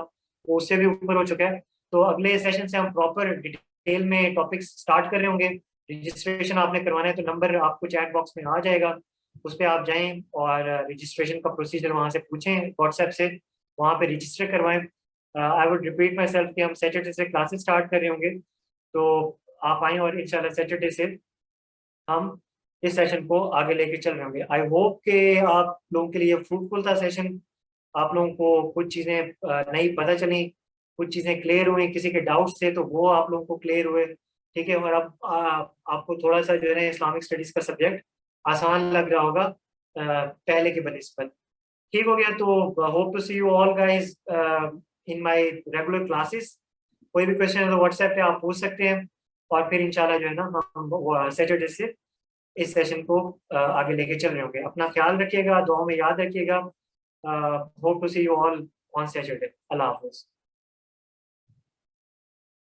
वो उससे भी ऊपर हो चुका है। तो अगले सेशन से हम प्रॉपर डिटेल में टॉपिक्स स्टार्ट कर रहे होंगे। रजिस्ट्रेशन आपने करवाना है तो नंबर आपको चैट बॉक्स में आ जाएगा, उस पर आप जाएं और रजिस्ट्रेशन का प्रोसीजर वहाँ से पूछें व्हाट्सएप से, वहाँ पे रजिस्टर करवाएं। I would repeat my self कि हम सैटरडे से क्लासेस स्टार्ट कर रहे होंगे, तो आप आएँ और इंशाल्लाह सैटरडे से हम इस सेशन को आगे लेके चल रहे होंगे। आई होप कि आप लोगों के लिए फ्रूटफुल था सेशन। आप लोगों को कुछ चीज़ें नई पता चली, कुछ चीज़ें क्लियर हुई, किसी के डाउट्स थे तो वो आप लोगों को क्लियर हुए, ठीक है। और अब आपको थोड़ा सा जो है ना इस्लामिक स्टडीज़ का सब्जेक्ट आसान लग रहा होगा पहले के बनिस्बत, ठीक हो गया। तो hope to see you all guys in my regular classes. कोई भी क्वेश्चन है तो व्हाट्सएप पे आप पूछ सकते हैं, और फिर इंशाल्लाह जो है ना हम सैटरडे से इस सेशन को आगे लेके चल रहे होंगे। अपना ख्याल रखिएगा, दुआओं में याद रखिएगा। Hope to see you all on Saturday. अल्लाह हाफिज़।